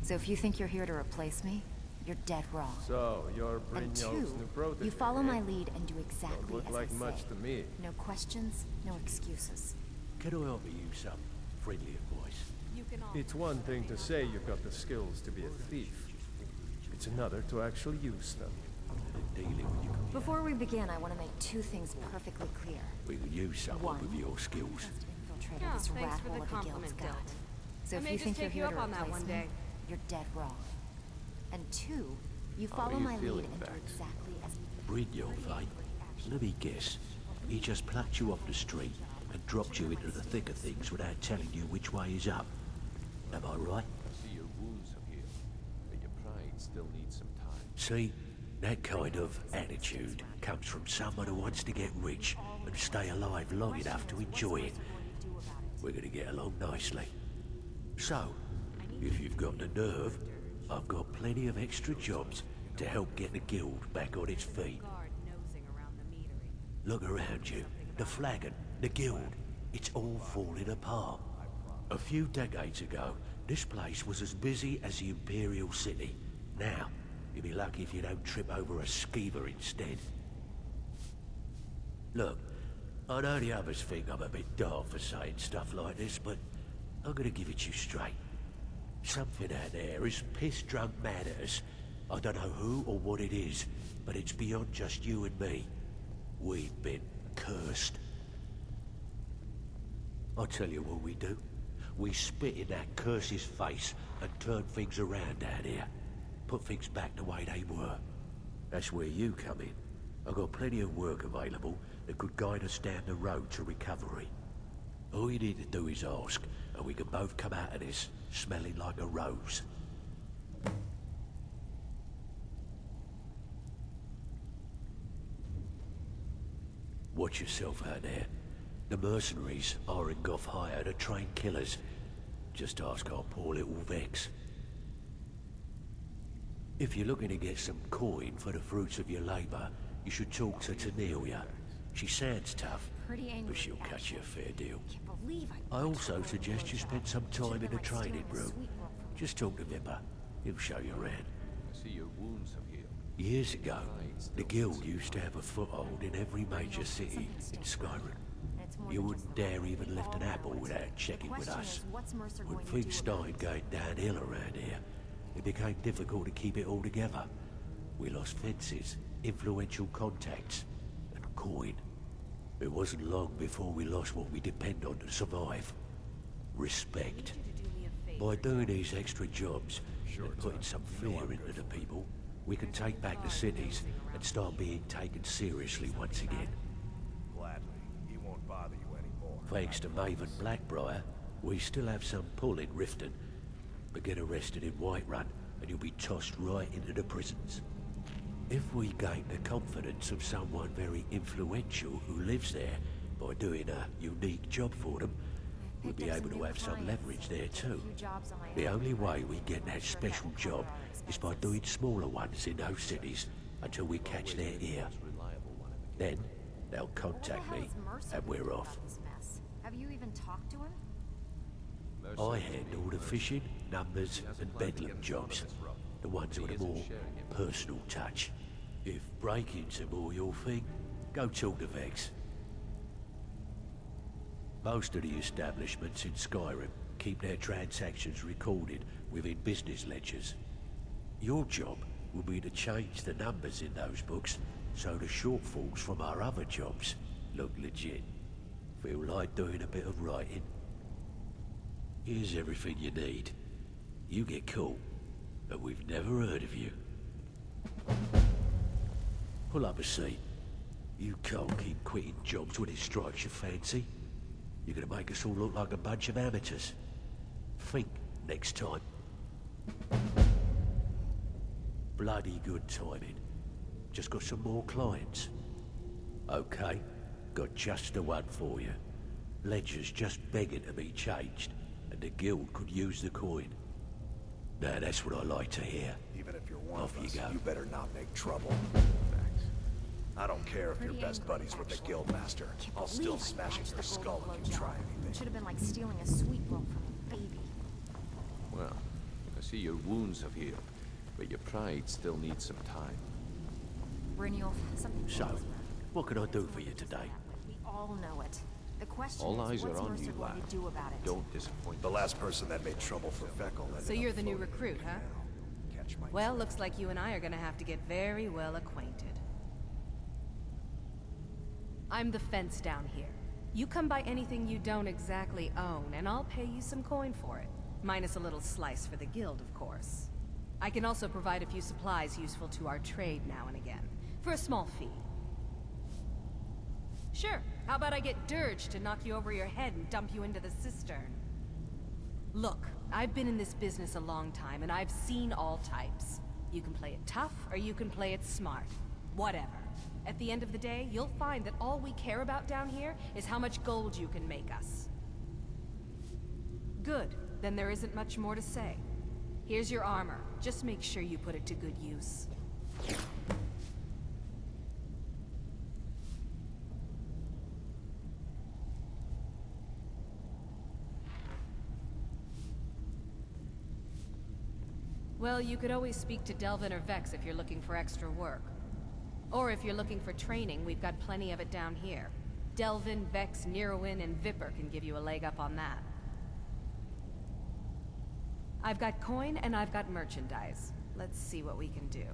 Speaker 16: So if you think you're here to replace me, you're dead wrong.
Speaker 12: So, you're
Speaker 16: And
Speaker 12: Brynjolf's
Speaker 16: two,
Speaker 12: new protege,
Speaker 16: you follow
Speaker 12: eh?
Speaker 16: my lead and do exactly
Speaker 12: Don't look
Speaker 16: as
Speaker 12: like
Speaker 16: I
Speaker 12: much
Speaker 16: say.
Speaker 12: to me.
Speaker 16: No questions, no excuses.
Speaker 6: Can I offer you some friendly advice?
Speaker 12: It's one thing to say you've got the skills to be a thief. It's another to actually use them.
Speaker 16: Before we begin, I want to make two things perfectly clear.
Speaker 6: We could use someone
Speaker 16: One,
Speaker 6: with your skills.
Speaker 16: Infiltrator this rat hole of a guild's got. So if you think you're here to replace me, you're dead wrong. And two, you
Speaker 6: How
Speaker 16: follow
Speaker 6: are you
Speaker 16: my lead
Speaker 6: feeling,
Speaker 16: and do
Speaker 6: Vex?
Speaker 16: exactly as...
Speaker 6: Brynjolf, eh? Let me guess. He just plucked you off the street and dropped you into the thick of things without telling you which way is up. Am I right?
Speaker 7: I see your wounds have healed, but your pride still needs some time.
Speaker 6: See, that kind of attitude comes from someone who wants to get rich and stay alive long enough to enjoy it. We're gonna get along nicely. So, if you've got the nerve, I've got plenty of extra jobs to help get the guild back on its feet. Look around you. The flagon, the guild, it's all falling apart. A few decades ago, this place was as busy as the Imperial City. Now, you'll be lucky if you don't trip over a skeever instead. Look, I know the others think I'm a bit daft for saying stuff like this, but I'm gonna give it to you straight. Something out there is piss-drunk mad at us. I don't know who or what it is, but it's beyond just you and me. We've been cursed. I'll tell you what we do. We spit in that curse's face and turn things around down here. Put things back the way they were. That's where you come in. I've got plenty of work available that could guide us down the road to recovery. All you need to do is ask, and we can both come out of this smelling like a rose. Watch yourself out there. The mercenaries are in Goth hire to train killers. Just ask our poor little Vex. If you're looking to get some coin for the fruits of your labor, you should talk to Tanelia. She sounds tough, but she'll cut you a fair deal. I also suggest you spend some time in the training room. Just talk to Vipper. He'll show you around.
Speaker 7: I see your wounds have healed.
Speaker 6: Years ago, the guild used to have a foothold in every major city in Skyrim. You wouldn't dare even lift an apple without checking with us. When things started going downhill around here, it became difficult to keep it all together. We lost fences, influential contacts, and coin. It wasn't long before we lost what we depend on to survive. Respect. By doing these extra jobs and putting some fear into the people, we can take back the cities and start being taken seriously once again.
Speaker 9: Gladly. He won't bother you anymore.
Speaker 6: Thanks to Maven Blackbriar, we still have some pull in Riften. But get arrested in Whiterun, and you'll be tossed right into the prisons. If we gain the confidence of someone very influential who lives there by doing a unique job for them, we'll be able to have some leverage there too. The only way we get that special job is by doing smaller ones in those cities until we catch their ear. Then, they'll contact me, and we're off.
Speaker 16: Have you even talked to him?
Speaker 6: I handle the fishing, numbers, and bedlam jobs. The ones with a more personal touch. If break-ins are more your thing, go talk to Vex. Most of the establishments in Skyrim keep their transactions recorded within business ledgers. Your job will be to change the numbers in those books so the shortfalls from our other jobs look legit. Feel like doing a bit of writing? Here's everything you need. You get caught, and we've never heard of you. Pull up a seat. You can't keep quitting jobs when it strikes your fancy. You're gonna make us all look like a bunch of amateurs. Think next time. Bloody good timing. Just got some more clients. Okay, got just the one for you. Ledger's just begging to be changed, and the guild could use the coin. Now that's what I like to hear.
Speaker 9: Even if you're one
Speaker 6: Off
Speaker 9: of us,
Speaker 6: you go.
Speaker 9: you better not make trouble. I don't care if you're best buddies with the guildmaster. I'll still smash in your skull if you try anything.
Speaker 16: Should have been like stealing a sweet roll from a baby.
Speaker 3: Well, I see your wounds have healed, but your pride still needs some time.
Speaker 16: Brynjolf, something.
Speaker 6: So, what can I do for you today?
Speaker 16: We all know it. The question
Speaker 3: All
Speaker 16: is,
Speaker 3: eyes are
Speaker 16: what's
Speaker 3: on
Speaker 16: Mercer
Speaker 3: you,
Speaker 16: going
Speaker 3: lad.
Speaker 16: to do about it?
Speaker 3: Don't disappoint.
Speaker 9: The last person that made trouble for Vekkel ended
Speaker 14: So
Speaker 9: up
Speaker 14: you're the new
Speaker 9: floating
Speaker 14: recruit,
Speaker 9: in the
Speaker 14: huh?
Speaker 9: canal. Catch my
Speaker 14: Well, looks like you and I are gonna have to get very well acquainted. I'm the fence down here. You come by anything you don't exactly own, and I'll pay you some coin for it. Minus a little slice for the guild, of course. I can also provide a few supplies useful to our trade now and again, for a small fee. Sure, how about I get Dirge to knock you over your head and dump you into the cistern? Look, I've been in this business a long time, and I've seen all types. You can play it tough, or you can play it smart. Whatever. At the end of the day, you'll find that all we care about down here is how much gold you can make us. Good. Then there isn't much more to say. Here's your armor. Just make sure you put it to good use. Well, you could always speak to Delvin or Vex if you're looking for extra work. Or if you're looking for training, we've got plenty of it down here. Delvin, Vex, Neruin, and Vipper can give you a leg up on that. I've got coin and I've got merchandise. Let's see what we can do.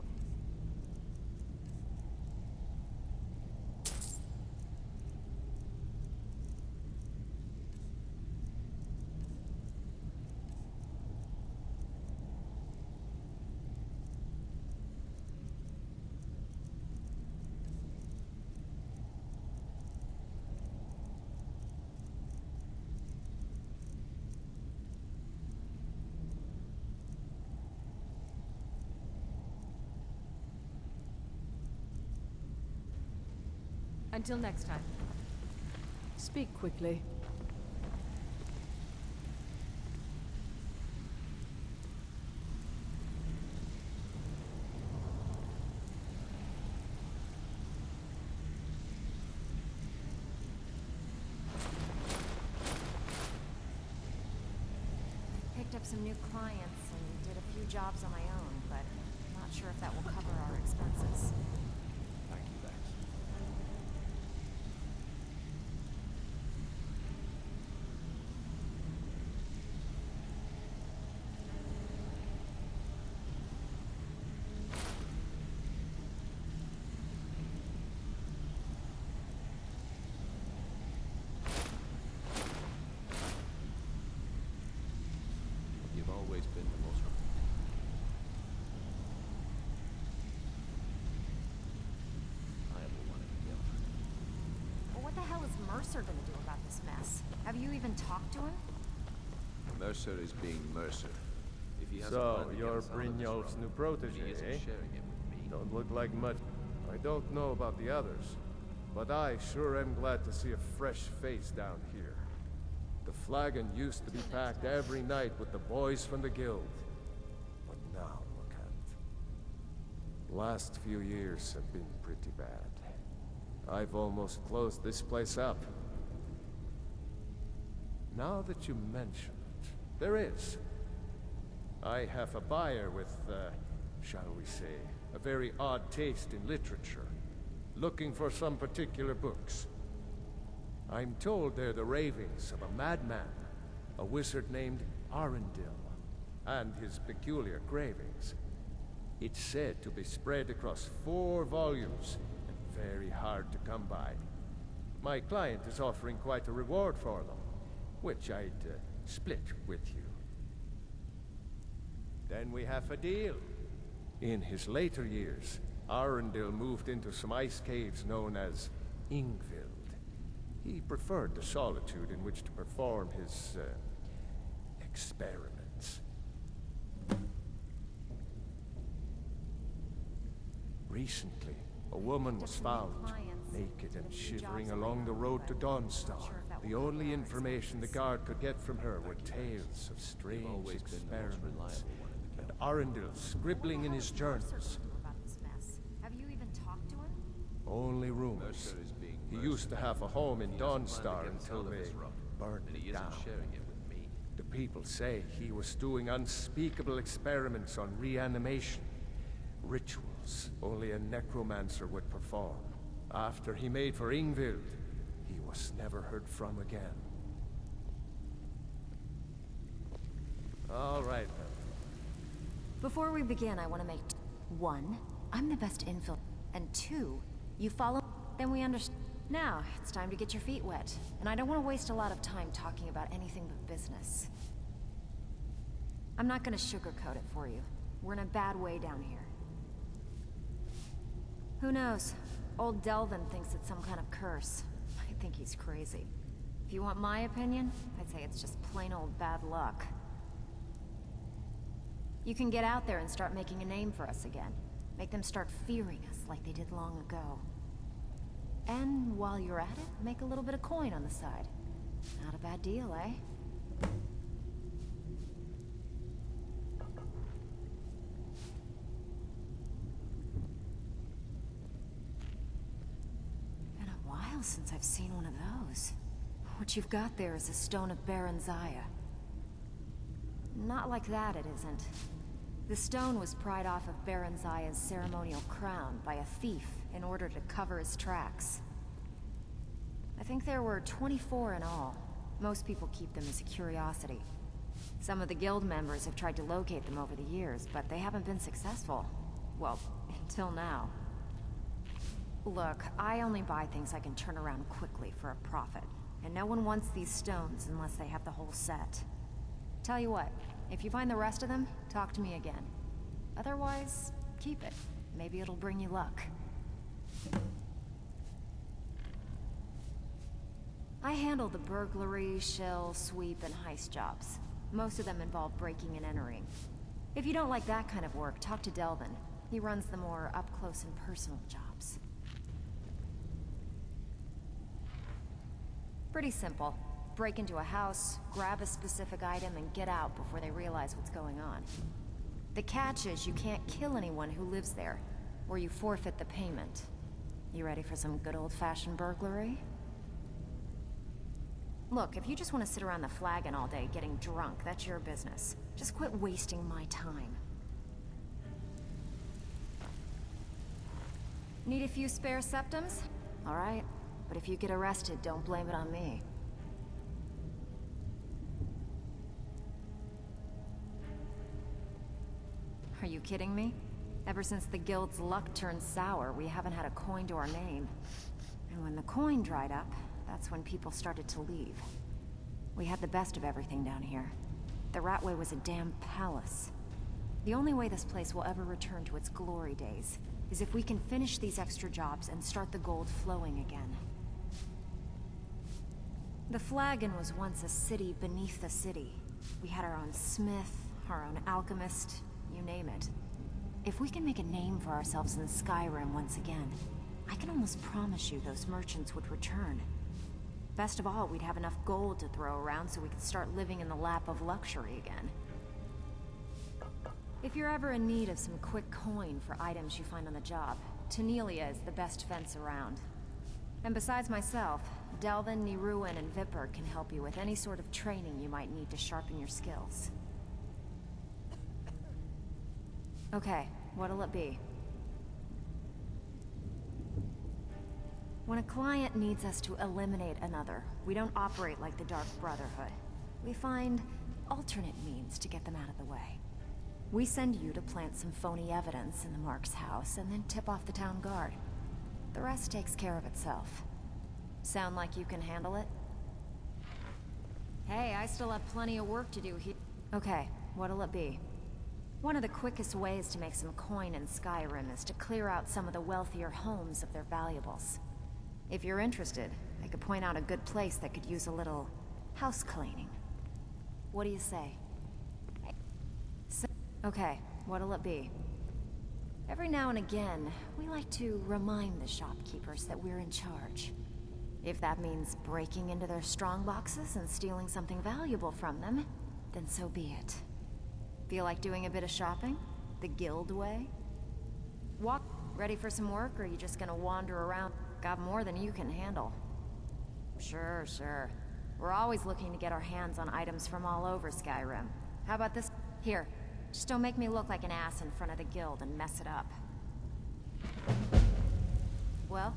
Speaker 14: Until next time.
Speaker 2: Speak quickly.
Speaker 16: Picked up some new clients and did a few jobs on my own, but I'm not sure if that will cover our expenses.
Speaker 3: Thank you, Vex. You've always been the most...
Speaker 16: Mercer gonna do about this mess? Have you even talked to him?
Speaker 3: Mercer is being Mercer. If he has a
Speaker 12: So,
Speaker 3: plan to
Speaker 12: you're
Speaker 3: get us out of this
Speaker 12: Brynjolf's
Speaker 3: rut,
Speaker 12: new
Speaker 3: he
Speaker 12: protege,
Speaker 3: isn't
Speaker 12: eh?
Speaker 3: sharing it with me.
Speaker 12: Don't look like much. I don't know about the others, but I sure am glad to see a fresh face down here. The flagon used to be packed every night with the boys from the guild. But now, look at it. Last few years have been pretty bad. I've almost closed this place up. Now that you mention it, there is. I have a buyer with, shall we say, a very odd taste in literature, looking for some particular books. I'm told they're the ravings of a madman, a wizard named Arundel, and his peculiar cravings. It's said to be spread across 4 volumes, and very hard to come by. My client is offering quite a reward for them, which I'd split with you. Then we have a deal. In his later years, Arundel moved into some ice caves known as Ingvild. He preferred the solitude in which to perform his, experiments. Recently, a woman was found, naked and shivering along the road to Dawnstar. The only information the guard could get from her were tales of strange experiments, and Arundel scribbling in his journals.
Speaker 16: Have you even talked to him?
Speaker 12: Only rumors. He used to have a home in Dawnstar until they burned it down. The people say he was doing unspeakable experiments on reanimation, rituals only a necromancer would perform. After he made for Ingvild, he was never heard from again. All right, then.
Speaker 17: Before we begin, I want to make 1, I'm the best infill, and 2, you follow, then we understand. Now, it's time to get your feet wet, and I don't want to waste a lot of time talking about anything but business. I'm not going to sugarcoat it for you. We're in a bad way down here. Who knows? Old Delvin thinks it's some kind of curse. I think he's crazy. If you want my opinion, I'd say it's just plain old bad luck. You can get out there and start making a name for us again. Make them start fearing us like they did long ago. And while you're at it, make a little bit of coin on the side. Not a bad deal, eh? Been a while since I've seen one of those. What you've got there is a stone of Baron Zaya. Not like that, it isn't. The stone was pried off of Baron Zaya's ceremonial crown by a thief in order to cover his tracks. I think there were 24 in all. Most people keep them as a curiosity. Some of the guild members have tried to locate them over the years, but they haven't been successful. Well, until now. Look, I only buy things I can turn around quickly for a profit, and no one wants these stones unless they have the whole set. Tell you what, if you find the rest of them, talk to me again. Otherwise, keep it. Maybe it'll bring you luck. I handle the burglary, shell, sweep, and heist jobs. Most of them involve breaking and entering. If you don't like that kind of work, talk to Delvin. He runs the more up-close and personal jobs. Pretty simple. Break into a house, grab a specific item, and get out before they realize what's going on. The catch is you can't kill anyone who lives there, or you forfeit the payment. You ready for some good old-fashioned burglary? Look, if you just want to sit around the flagon all day getting drunk, that's your business. Just quit wasting my time. Need a few spare septums? All right, but if you get arrested, don't blame it on me. Are you kidding me? Ever since the guild's luck turned sour, we haven't had a coin to our name. And when the coin dried up, that's when people started to leave. We had the best of everything down here. The Ratway was a damn palace. The only way this place will ever return to its glory days is if we can finish these extra jobs and start the gold flowing again.
Speaker 20: The Flagon was once a city beneath the city. We had our own smith, our own alchemist, you name it. If we can make a name for ourselves in Skyrim once again, I can almost promise you those merchants would return. Best of all, we'd have enough gold to throw around so we could start living in the lap of luxury again. If you're ever in need of some quick coin for items you find on the job, Tanelia is the best fence around. And besides myself, Delvin, Niruin, and Vipper can help you with any sort of training you might need to sharpen your skills. Okay, what'll it be? When a client needs us to eliminate another, we don't operate like the Dark Brotherhood. We find alternate means to get them out of the way. We send you to plant some phony evidence in the Mark's house and then tip off the town guard. The rest takes care of itself. Sound like you can handle it? Hey, I still have plenty of work to do here. Okay, what'll it be? One of the quickest ways to make some coin in Skyrim is to clear out some of the wealthier homes of their valuables. If you're interested, I could point out a good place that could use a little house cleaning. What do you say? Okay, what'll it be? Every now and again, we like to remind the shopkeepers that we're in charge. If that means breaking into their strongboxes and stealing something valuable from them, then so be it. Feel like doing a bit of shopping? The guild way? Ready for some work, or are you just gonna wander around? Got more than you can handle. Sure, sure. We're always looking to get our hands on items from all over Skyrim. How about this? Here, just don't make me look like an ass in front of the guild and mess it up. Well,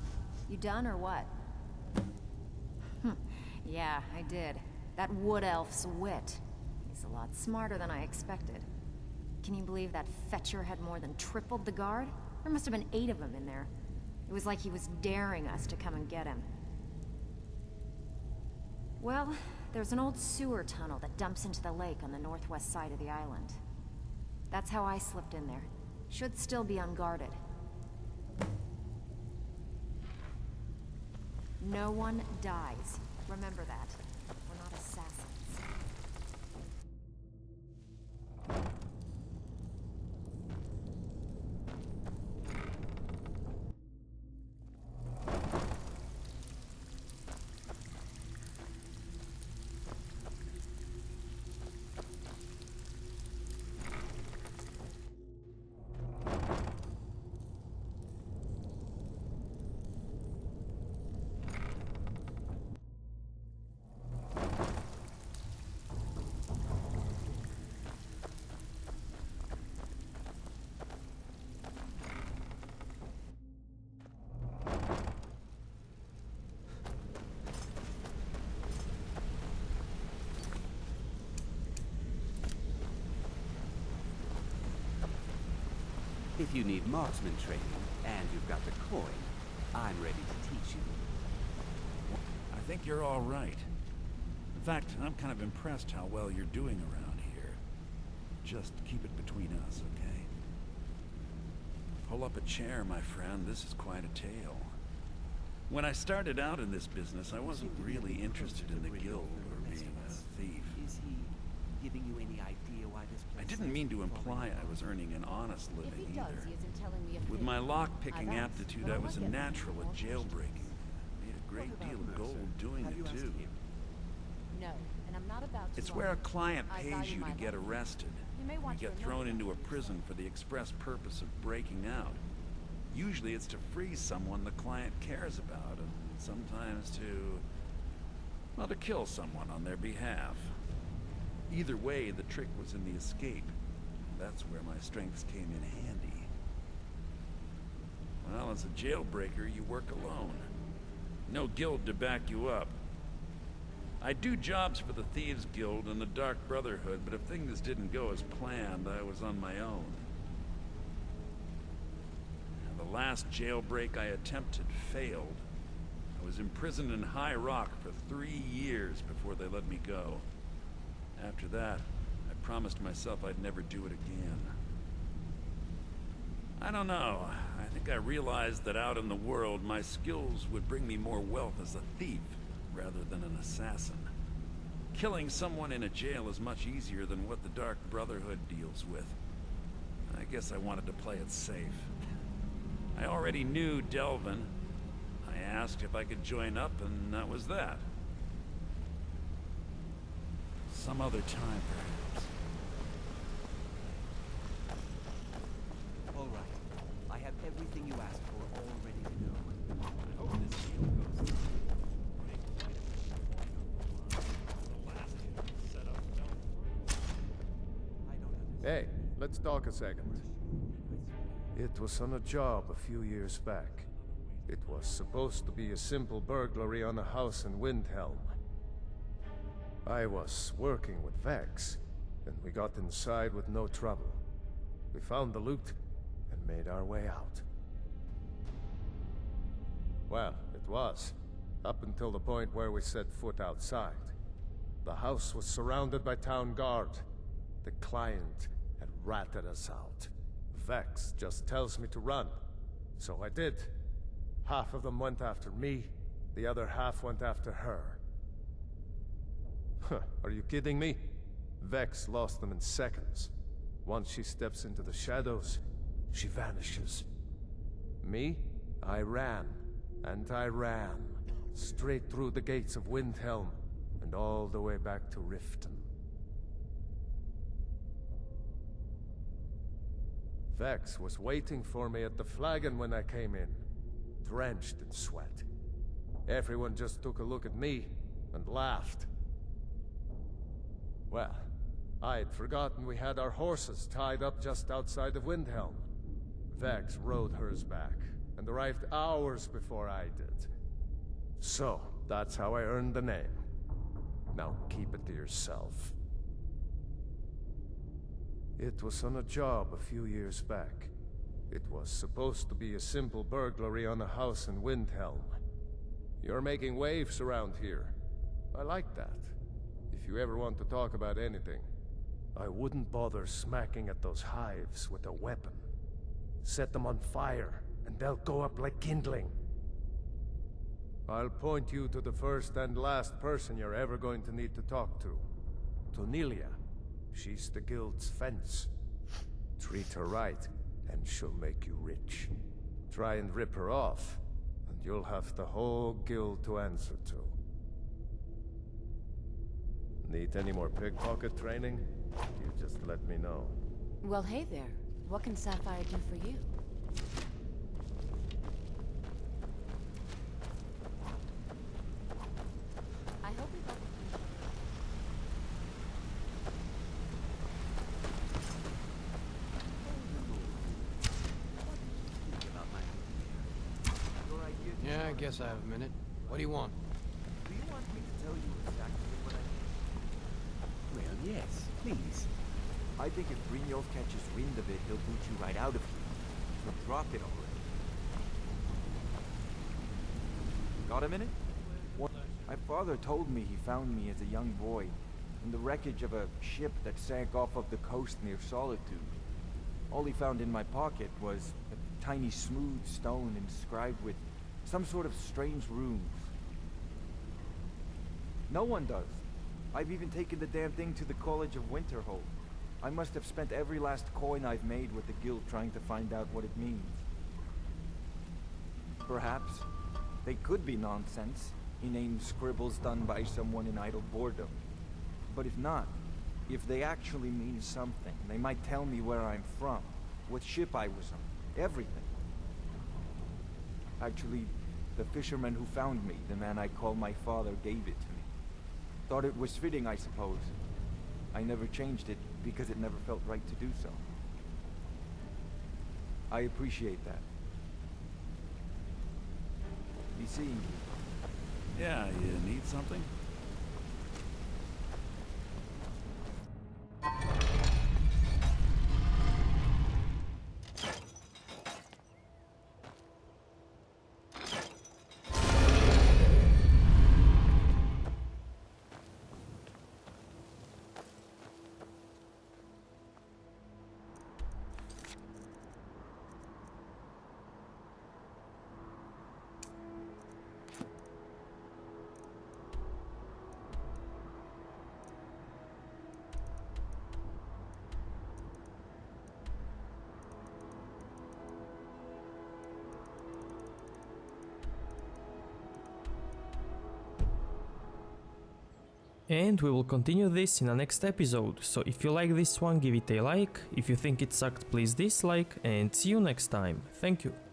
Speaker 20: you done or what? Yeah, I did. That wood elf's wit. He's a lot smarter than I expected. Can you believe that fetcher had more than tripled the guard? There must have been 8 of them in there. It was like he was daring us to come and get him. Well, there's an old sewer tunnel that dumps into the lake on the northwest side of the island. That's how I slipped in there. Should still be unguarded. No one dies. Remember that. We're not assassins.
Speaker 19: If you need marksman training, and you've got the coin, I'm ready to teach you.
Speaker 18: I think you're all right. In fact, I'm kind of impressed how well you're doing around here. Just keep it between us, okay? Pull up a chair, my friend. This is quite a tale. When I started out in this business, I wasn't really interested in the guild or being a thief.
Speaker 19: Is he giving you any idea why this place...
Speaker 18: I didn't mean to imply I was earning an honest living
Speaker 17: If he does,
Speaker 18: either.
Speaker 17: he isn't telling me a
Speaker 18: With
Speaker 17: fib.
Speaker 18: my lock-picking
Speaker 17: I've asked,
Speaker 18: aptitude,
Speaker 17: but
Speaker 18: I
Speaker 17: I'm
Speaker 18: was a
Speaker 17: not getting
Speaker 18: natural
Speaker 17: any
Speaker 18: at
Speaker 17: more
Speaker 18: jailbreaking. Made a great deal of gold doing
Speaker 19: Have
Speaker 18: it
Speaker 19: you asked
Speaker 18: too.
Speaker 19: him?
Speaker 17: No, and I'm not about to.
Speaker 18: It's where a client
Speaker 17: I
Speaker 18: pays
Speaker 17: value
Speaker 18: you
Speaker 17: my
Speaker 18: to get
Speaker 17: life.
Speaker 18: arrested.
Speaker 17: You may
Speaker 18: You
Speaker 17: want to
Speaker 18: get
Speaker 17: remember
Speaker 18: thrown
Speaker 17: that.
Speaker 18: into a prison for the express purpose of breaking out. Usually it's to free someone the client cares about, and sometimes well, to kill someone on their behalf. Either way, the trick was in the escape. That's where my strengths came in handy. Well, as a jailbreaker, you work alone. No guild to back you up. I do jobs for the Thieves Guild and the Dark Brotherhood, but if things didn't go as planned, I was on my own. The last jailbreak I attempted failed. I was imprisoned in High Rock for 3 years before they let me go. After that, I promised myself I'd never do it again. I don't know. I think I realized that out in the world, my skills would bring me more wealth as a thief, rather than an assassin. Killing someone in a jail is much easier than what the Dark Brotherhood deals with. I guess I wanted to play it safe. I already knew Delvin. I asked if I could join up, and that was that. Some other time, perhaps.
Speaker 19: All right. I have everything you asked for all ready to go. I hope this deal goes through.
Speaker 12: Hey, let's talk a second. It was on a job a few years back. It was supposed to be a simple burglary on a house in Windhelm. I was working with Vex, and we got inside with no trouble. We found the loot and made our way out. Well, it was, up until the point where we set foot outside. The house was surrounded by town guard. The client had ratted us out. Vex just tells me to run, so I did. Half of them went after me, the other half went after her. Huh, are you kidding me? Vex lost them in seconds. Once she steps into the shadows, she vanishes. Me? I ran, and I ran, straight through the gates of Windhelm, and all the way back to Riften. Vex was waiting for me at the flagon when I came in, drenched in sweat. Everyone just took a look at me and laughed. Well, I'd forgotten we had our horses tied up just outside of Windhelm. Vex rode hers back and arrived hours before I did. So, that's how I earned the name. Now keep it to yourself. It was on a job a few years back. It was supposed to be a simple burglary on a house in Windhelm. You're making waves around here. I like that. If you ever want to talk about anything, I wouldn't bother smacking at those hives with a weapon. Set them on fire, and they'll go up like kindling. I'll point you to the first and last person you're ever going to need to talk to. Tonilia. She's the guild's fence. Treat her right, and she'll make you rich. Try and rip her off, and you'll have the whole guild to answer to. Need any more pickpocket training? You just let me know.
Speaker 17: Well, hey there. What can Sapphire do for you? I hope we got
Speaker 11: Yeah, I guess I have a minute. What do you want?
Speaker 19: Do you want me to tell you exactly what I mean? Well, yes, please. I think if Brynjolf catches wind of it, he'll boot you right out of here. So drop it already. Got a minute? My father told me he found me as a young boy in the wreckage of a ship that sank off of the coast near Solitude. All he found in my pocket was a tiny smooth stone inscribed with some sort of strange runes. No one does. I've even taken the damn thing to the College of Winterhold. I must have spent every last coin I've made with the guild trying to find out what it means. Perhaps they could be nonsense, inane scribbles done by someone in idle boredom. But if not, if they actually mean something, they might tell me where I'm from, what ship I was on, everything. Actually, the fisherman who found me, the man I call my father, gave it to me. Thought it was fitting, I suppose. I never changed it because it never felt right to do so. I appreciate that. Be seeing you.
Speaker 18: Yeah, you need something?
Speaker 1: And we will continue this in the next episode, so if you like this one, give it a like, if you think it sucked, please dislike, and see you next time. Thank you.